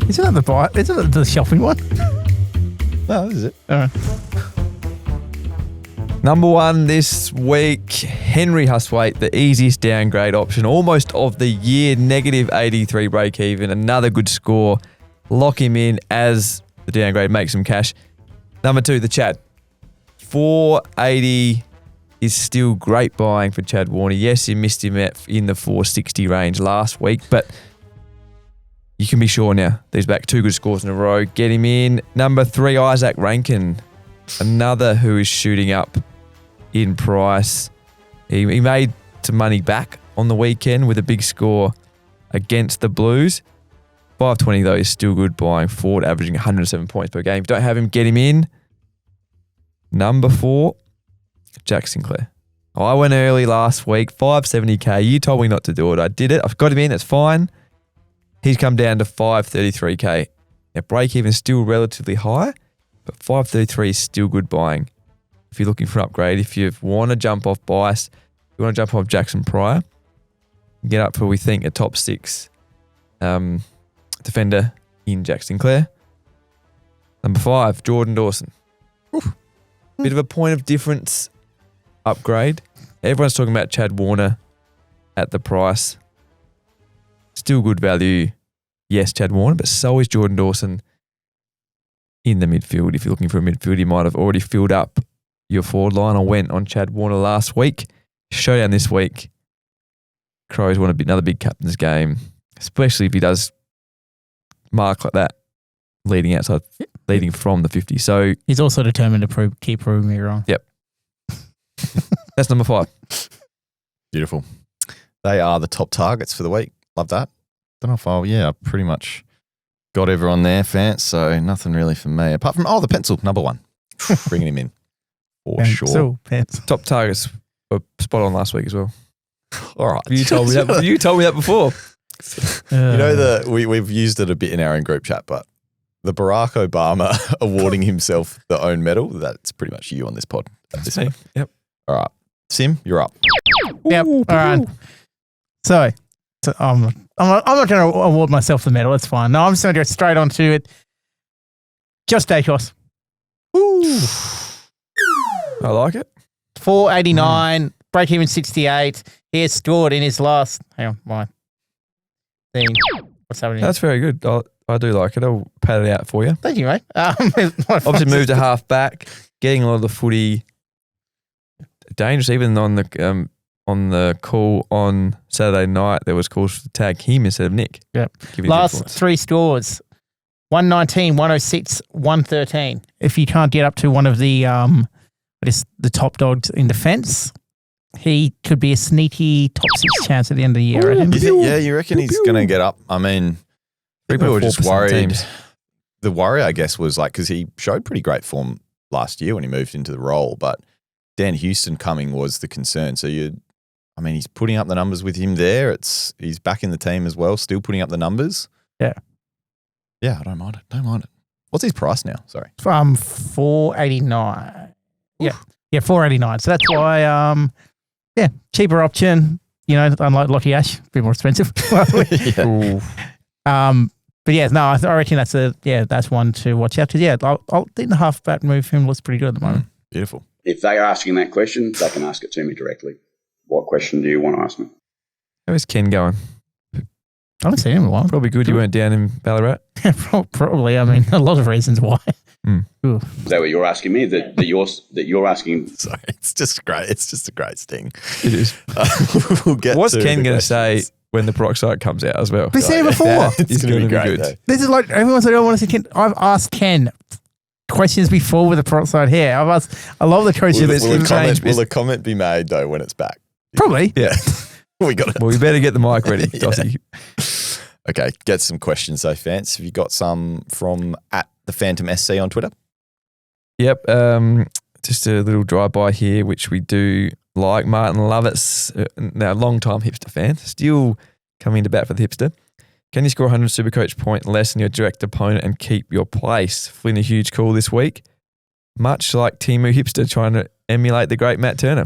S2: Isn't that the shopping one?
S3: No, this is it.
S2: All right.
S1: Number 1 this week, Henry Hustwaite, the easiest downgrade option, almost of the year, -83 break even, another good score. Lock him in as the downgrade makes some cash. Number 2, the Chad. 480 is still great buying for Chad Warner. Yes, you missed him in the 460 range last week, but you can be sure now he's back 2 good scores in a row. Get him in. Number 3, Isaac Rankin, another who is shooting up in price. He made some money back on the weekend with a big score against the Blues. 520 though is still good buying forward, averaging 107 points per game. If you don't have him, get him in. Number 4, Jack Sinclair. I went early last week, 570k. You told me not to do it. I did it. I've got him in. It's fine. He's come down to 533k. Now, break even is still relatively high, but 533 is still good buying. If you're looking for an upgrade, if you want to jump off Bice, if you want to jump off Jackson Pryor, get up for, we think, a top 6 defender in Jack Sinclair. Number 5, Jordan Dawson. Bit of a point of difference upgrade. Everyone's talking about Chad Warner at the price. Still good value. Yes, Chad Warner, but so is Jordan Dawson in the midfield. If you're looking for a midfield, you might have already filled up your forward line. I went on Chad Warner last week. Showdown this week. Crows want another big captain's game, especially if he does mark like that, leading outside, leading from the 50. So
S2: he's also determined to keep proving me wrong.
S1: Yep. That's number 5.
S3: Beautiful. They are the top targets for the week. Love that. Don't know if I pretty much got everyone there, Phant, so nothing really for me. Apart from, the pencil, number 1. Bringing him in. For sure.
S1: Top targets were spot on last week as well.
S3: All right.
S1: You told me that before.
S3: You know, we've used it a bit in our own group chat, but the Barack Obama awarding himself the own medal, that's pretty much you on this pod.
S1: Yep.
S3: All right. Sim, you're up.
S2: Yep. All right. So I'm not going to award myself the medal. It's fine. No, I'm just going to go straight on to it. Just Dacos.
S1: I like it.
S2: 489, break even 68. He has scored in his last. Hang on, my thing. What's happening?
S1: That's very good. I do like it. I'll pat it out for you.
S2: Thank you, mate.
S1: Obviously moved to half back, getting a lot of the footy. Dangerous, even on the call on Saturday night, there was calls to tag him instead of Nick.
S2: Yep. Last three scores: 119, 106, 113. If you can't get up to one of the the top dogs in defence, he could be a sneaky top 6 chance at the end of the year.
S3: You reckon he's going to get up? I mean, people were just worried.
S1: Teams.
S3: The worry, I guess, was like because he showed pretty great form last year when he moved into the role, but Dan Houston coming was the concern. So he's putting up the numbers with him there. He's back in the team as well, still putting up the numbers.
S2: Yeah.
S3: Yeah, I don't mind it. What's his price now? Sorry.
S2: From 489. Yeah, 489. So that's why, cheaper option. You know, unlike Lockie Ash, a bit more expensive.
S3: Yeah.
S2: But yeah, no, I reckon that's one to watch out. Because I'll think the halfback move him looks pretty good at the moment.
S3: Beautiful.
S5: If they are asking that question, they can ask it to me directly. What question do you want to ask me?
S1: How's Ken going?
S2: I haven't seen him in a while.
S1: Probably good you weren't down in Ballarat.
S2: Probably. I mean, a lot of reasons why.
S5: Is that what you're asking me? That you're asking?
S3: Sorry, it's just great. It's just a great sting.
S1: It is.
S3: We'll get
S1: What's
S3: to
S1: Ken
S3: the
S1: going to say
S3: questions.
S1: when the peroxide comes out as well?
S2: We've seen it before.
S3: It's going to be great.
S1: good.
S2: This is like everyone's like, I want to see Ken. I've asked Ken questions before with the peroxide hair. I've asked a lot of the coaches.
S3: Will the comment be made though when it's back?
S2: Probably.
S1: Yeah.
S3: We got it.
S1: Well, we better get the mic ready, Dossie.
S3: Okay, get some questions though, Phant. Have you got some from @thephantomSC on Twitter?
S1: Yep. Just a little drive-by here, which we do like. Martin Lovitz, now long-time hipster fan, still coming to bat for the hipster. Can you score 100 Supercoach point less than your direct opponent and keep your place? Flynn, a huge call this week. Much like Timu Hipster trying to emulate the great Matt Turner.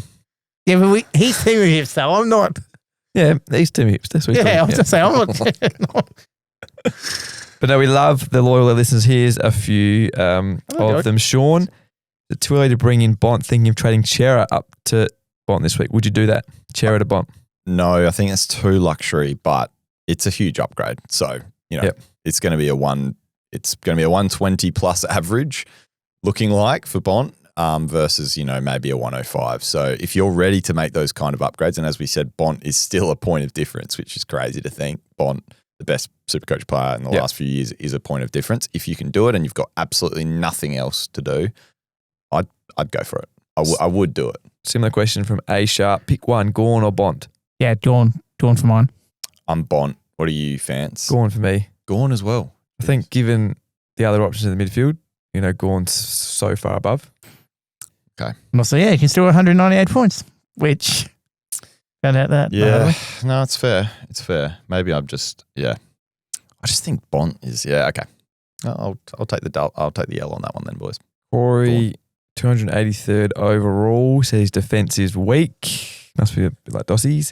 S2: Yeah, but he's Timu Hipster. I'm not.
S1: Yeah, he's Timu Hipster. So
S2: I was going to say, I'm not.
S1: But no, we love the loyal listeners. Here's a few of them. Sean, it's too early to bring in Bont, thinking of trading Chera up to Bont this week. Would you do that? Chera to Bont?
S3: No, I think it's too luxury, but it's a huge upgrade. So, it's going to be a 120 plus average looking like for Bont versus, maybe a 105. So if you're ready to make those kind of upgrades, and as we said, Bont is still a point of difference, which is crazy to think. Bont, the best Supercoach player in the last few years, is a point of difference. If you can do it and you've got absolutely nothing else to do, I'd go for it. I would do it.
S1: Similar question from A Sharp. Pick one, Gawn or Bont?
S2: Yeah, Gawn for mine.
S3: I'm Bont. What are you, Phant?
S1: Gawn for me.
S3: Gawn as well.
S1: I think given the other options in the midfield, Gawn's so far above.
S3: Okay.
S2: And also, you can still 198 points, which found out that.
S3: Yeah. No, it's fair. It's fair. Maybe I just think Bont is, okay. I'll take the L on that one then, boys.
S1: Corey, 283rd overall, says defence is weak. Must be a bit like Dossie's.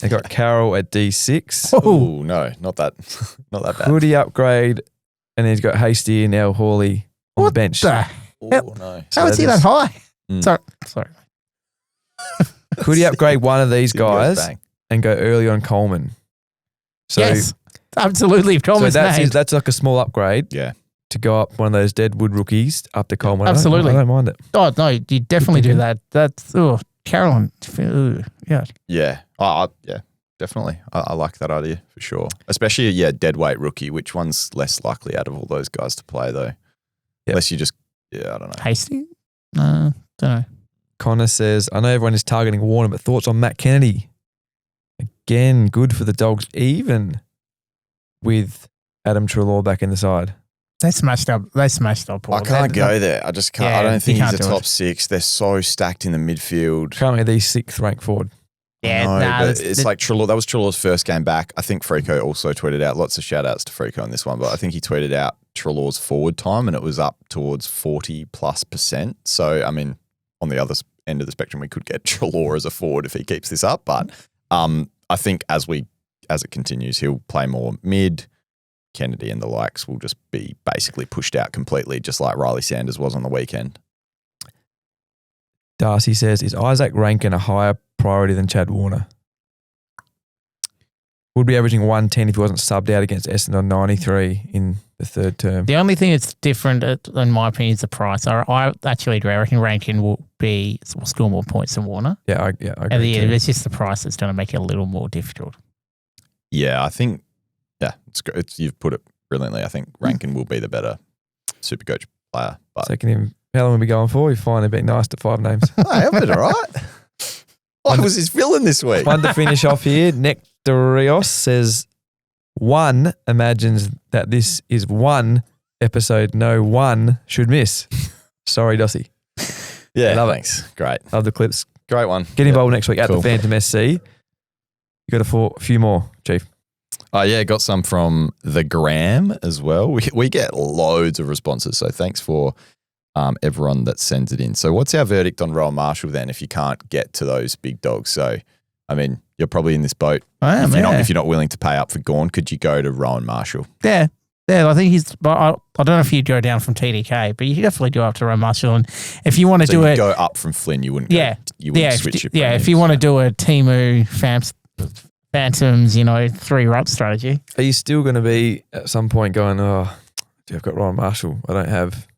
S1: They got Carroll at D6.
S3: Oh, no, not that bad.
S1: Could he upgrade? And then he's got Hasty and El Hawley on the bench.
S2: No.
S3: So
S2: How is he that high? Sorry.
S1: Could he upgrade one of these guys and go early on Coleman? So,
S2: yes, absolutely. If Coleman's
S1: that's like a small upgrade.
S3: Yeah.
S1: To go up one of those deadwood rookies up to Coleman.
S2: Absolutely.
S1: I don't mind it.
S2: Oh, no, you definitely do that. That's, Carolyn. Yeah.
S3: Yeah. Yeah, definitely. I like that idea for sure. Especially, dead weight rookie. Which one's less likely out of all those guys to play though? Yep. Unless you just, I don't know.
S2: Hasty? Don't know.
S1: Connor says, I know everyone is targeting Warner, but thoughts on Matt Kennedy? Again, good for the Dogs, even with Adam Treloar back in the side.
S2: They smashed up. Paul.
S3: I can't go there. I just can't.
S2: Yeah,
S3: I don't think he's a
S2: do
S3: top
S2: it.
S3: 6. They're so stacked in the midfield.
S1: Currently, the 6th ranked forward.
S2: Yeah,
S3: but it's like Treloar. That was Treloar's first game back. I think Frico also tweeted out, lots of shout outs to Frico on this one, but I think he tweeted out Treloar's forward time and it was up towards 40+%. So, I mean, on the other end of the spectrum, we could get Treloar as a forward if he keeps this up. But I think as it continues, he'll play more mid. Kennedy and the likes will just be basically pushed out completely, just like Riley Sanders was on the weekend.
S1: Darcy says, is Isaac Rankin a higher priority than Chad Warner? Would be averaging 110 if he wasn't subbed out against Essendon 93 in the third term.
S2: The only thing that's different, in my opinion, is the price. I actually agree. I reckon Rankin will score more points than Warner.
S1: Yeah, I agree.
S2: And it's just the price that's going to make it a little more difficult.
S3: Yeah, I think, you've put it brilliantly. I think Rankin will be the better Supercoach player. But
S1: Second him. How long will we be going for? We've finally been nice to 5 names.
S3: hey, I've been all right. I was his villain this week.
S1: One to finish off here. Nectarios says, one imagines that this is one episode no one should miss. Sorry, Dossie.
S3: Yeah,
S1: Love it.
S3: thanks. Great.
S1: Love the clips.
S3: Great one.
S1: Get involved next week at
S3: Cool.
S1: the Phantom SC. You got a few more, Chief.
S3: Oh, yeah, got some from the Gram as well. We get loads of responses, so thanks for everyone that sends it in. So what's our verdict on Rowan Marshall then if you can't get to those big dogs? So, I mean, you're probably in this boat.
S2: I am,
S3: If you're not willing to pay up for Gawn, could you go to Rowan Marshall?
S2: Yeah. I think he's. I don't know if you'd go down from TDK, but you could definitely go up to Rowan Marshall. And if you want to do it,
S3: go up from Flynn. You wouldn't. You wouldn't switch it.
S2: If you want to do a Timu Phantoms, 3 rup strategy.
S1: Are you still going to be at some point going, I've got Ryan Marshall. I don't have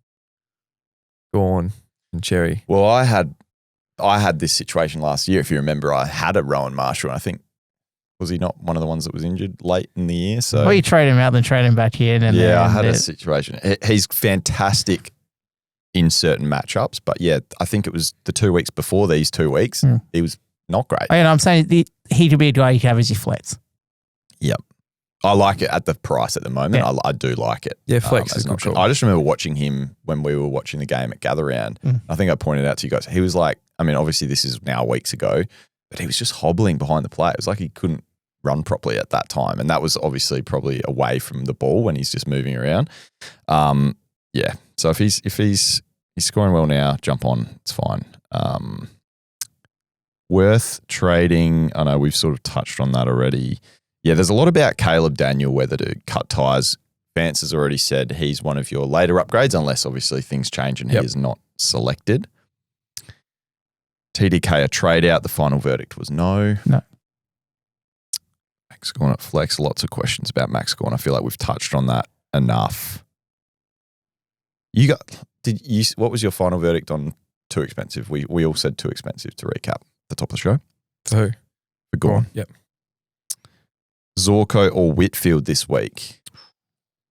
S1: Gawn and Cherry.
S3: Well, I had this situation last year. If you remember, I had a Rowan Marshall, and I think was he not one of the ones that was injured late in the year? So
S2: you trade him out, then trade him back in. And
S3: I had a situation. He's fantastic in certain matchups, but I think it was the 2 weeks before these 2 weeks. He was not great.
S2: And I'm saying he could be a guy you can have as your flex.
S3: Yep. I like it at the price at the moment. Yeah. I do like it.
S1: Yeah, flex is an option.
S3: I just remember watching him when we were watching the game at Gather Round. I think I pointed out to you guys, he was like, I mean, obviously this is now weeks ago, but he was just hobbling behind the play. It was like he couldn't run properly at that time. And that was obviously probably away from the ball when he's just moving around. So if he's scoring well now, jump on. It's fine. Worth trading. I know we've sort of touched on that already. Yeah, there's a lot about Caleb Daniel, whether to cut ties. Vance has already said he's one of your later upgrades, unless obviously things change and he is not selected. TDK a trade out. The final verdict was no.
S2: No.
S3: Max Gawn at flex. Lots of questions about Max Gawn. I feel like we've touched on that enough. What was your final verdict on too expensive? We all said too expensive to recap at the top of the show.
S1: For who?
S3: For Gawn.
S1: Yep.
S3: Zorko or Whitfield this week?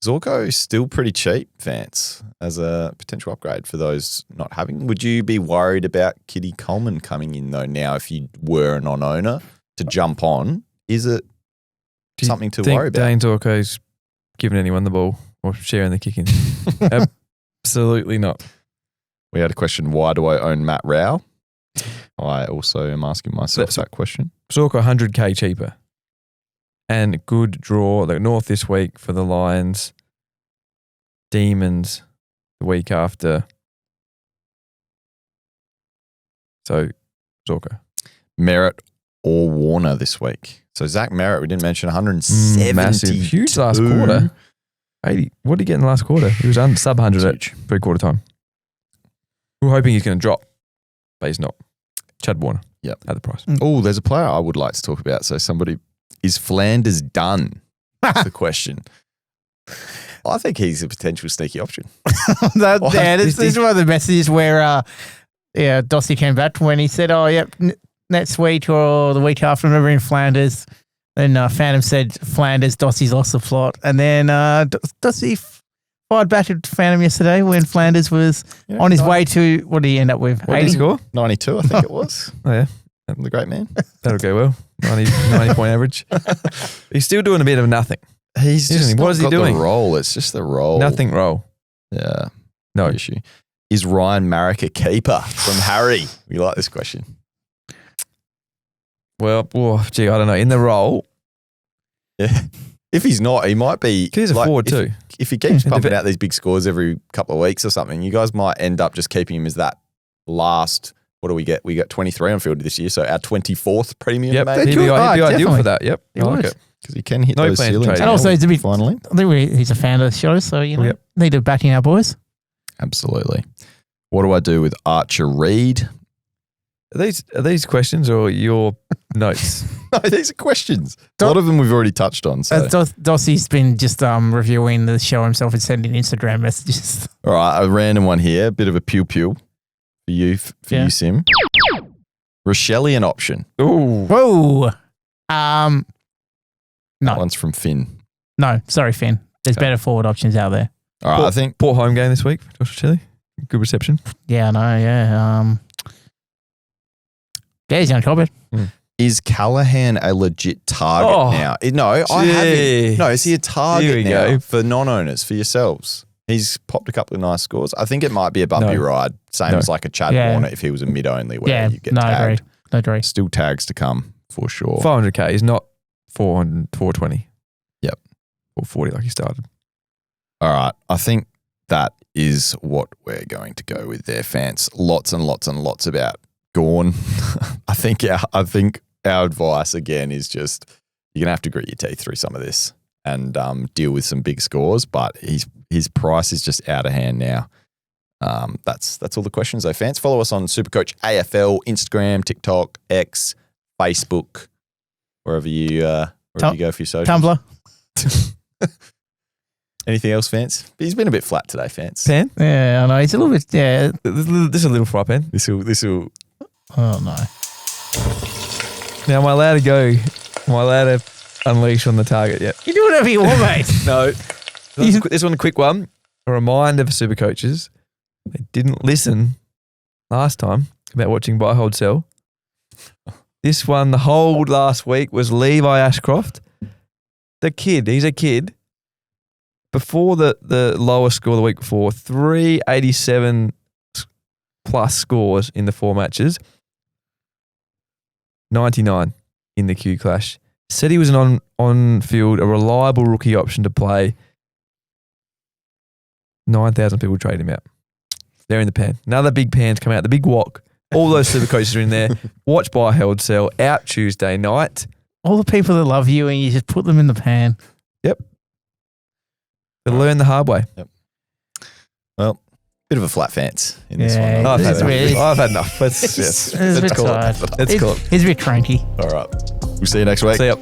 S3: Zorko is still pretty cheap, Vance, as a potential upgrade for those not having. Would you be worried about Kiddy Coleman coming in though now if you were a non-owner to jump on? Is it something to worry about?
S1: Dane Zorko's giving anyone the ball or sharing the kick in? Absolutely not.
S3: We had a question, why do I own Matt Rao? I also am asking myself that question.
S1: Zorko 100k cheaper. And good draw. The North this week for the Lions. Demons the week after. So, Zorko.
S3: Merritt or Warner this week. So, Zach Merritt, we didn't mention 170.
S1: Massive. Huge last quarter. 80. What did he get in the last quarter? He was sub 100 at three-quarter time. We were hoping he's going to drop, but he's not. Chad Warner.
S3: Yep.
S1: At the price.
S3: Oh, there's a player I would like to talk about. So, is Flanders done? That's the question. I think he's a potential sneaky option.
S2: This is one of the messages where Dossie came back when he said, next week or the week after, I remember in Flanders. And Phantom said Flanders, Dossie's lost the plot. And then Dossie fired back at Phantom yesterday when Flanders was on his way to, what did he end up with?
S1: What did he score?
S3: 92, I think it was.
S1: Oh, yeah.
S3: The great man.
S1: That'll go well. 90 point average. He's still doing a bit of nothing.
S3: He's just
S1: what is he doing?
S3: The role. It's just the role.
S1: Nothing role.
S3: Yeah.
S1: No
S3: issue. Is Ryan Marrick a keeper from Harry? We like this question.
S1: Well, gee, I don't know. In the role,
S3: Yeah. If he's not, he might be.
S1: he's a forward too.
S3: If he keeps pumping out these big scores every couple of weeks or something, you guys might end up just keeping him as that last. What do we get? We got 23 on field this year, so our 24th premium.
S1: Yep,
S3: maybe.
S1: he'd be ideal
S2: definitely.
S1: for that. Yep, I like
S2: would.
S1: it.
S3: Because he can hit
S1: No
S3: those
S1: plan to
S3: ceilings.
S1: trade
S2: And also, he's a bit.
S3: Finally,
S2: I think he's a fan of the show, so
S1: Yep.
S2: need to back in our boys.
S3: absolutely. What do I do with Archer Reed?
S1: Are these questions or your notes?
S3: No, these are questions. A lot of them we've already touched on. So,
S2: Dossie's been just reviewing the show himself and sending Instagram messages.
S3: all right, a random one here, a bit of a pew for you, you, Sim. Rochellian option.
S1: Ooh,
S2: Whoa.
S3: That
S2: No,
S3: one's from Finn.
S2: no, sorry, Finn. There's better forward options out there.
S3: All right, I think
S1: Port home game this week. Josh Chile, good reception.
S2: Yeah, I know. Yeah. Yeah, he's going to cop it.
S3: is Callahan a legit target
S1: Oh,
S3: now? No, I haven't. No, is he a
S1: Here
S3: target
S1: we
S3: now
S1: go.
S3: for non-owners, for yourselves? He's popped a couple of nice scores. I think it might be a bumpy
S1: No.
S3: ride, same
S1: No.
S3: as like a Chad
S2: Yeah.
S3: Warner if he was a mid-only where
S2: Yeah,
S3: you get
S2: no, I
S3: tagged.
S2: agree. I agree.
S3: Still tags to come for sure.
S1: 400k is not 420.
S3: Yep.
S1: 440 like he started.
S3: All right, I think that is what we're going to go with there, fans. Lots and lots and lots about Gawn. I think our advice again is just you're gonna have to grit your teeth through some of this and deal with some big scores. But his price is just out of hand now. That's all the questions though, fans. Follow us on SuperCoach AFL, Instagram, TikTok, X, Facebook, wherever you go for your socials.
S2: Tumblr.
S3: Anything else, fans? He's been a bit flat today, fans.
S1: Pan?
S2: Yeah, I know. He's a little bit. Yeah.
S1: This is a little fry pan.
S3: This will.
S2: Oh no.
S1: Now, am I allowed to go? Am I allowed to unleash on the target yet?
S2: You do whatever you want, mate.
S1: No. This one, a quick one. A reminder for super coaches. They didn't listen last time about watching buy, hold, sell. This one, the hold last week was Levi Ashcroft. The kid, he's a kid. Before the lowest score the week before, 387 plus scores in the 4 matches. 99 in the Q clash. Said he was an on-field, a reliable rookie option to play. 9,000 people trade him out. They're in the pan. Another big pan's come out. The big walk. All those super coaches are in there. Watch, buy, held, sell. Out Tuesday night.
S2: All the people that love you and you just put them in the pan.
S1: Yep. They learn the hard way.
S3: Yep. Well, bit of a flat fence in this
S2: Yeah,
S3: one.
S1: I've had enough.
S2: He's a bit
S1: call it.
S2: tired.
S1: Let's call it.
S2: He's a bit cranky.
S3: All right. We'll see you next week.
S1: See ya.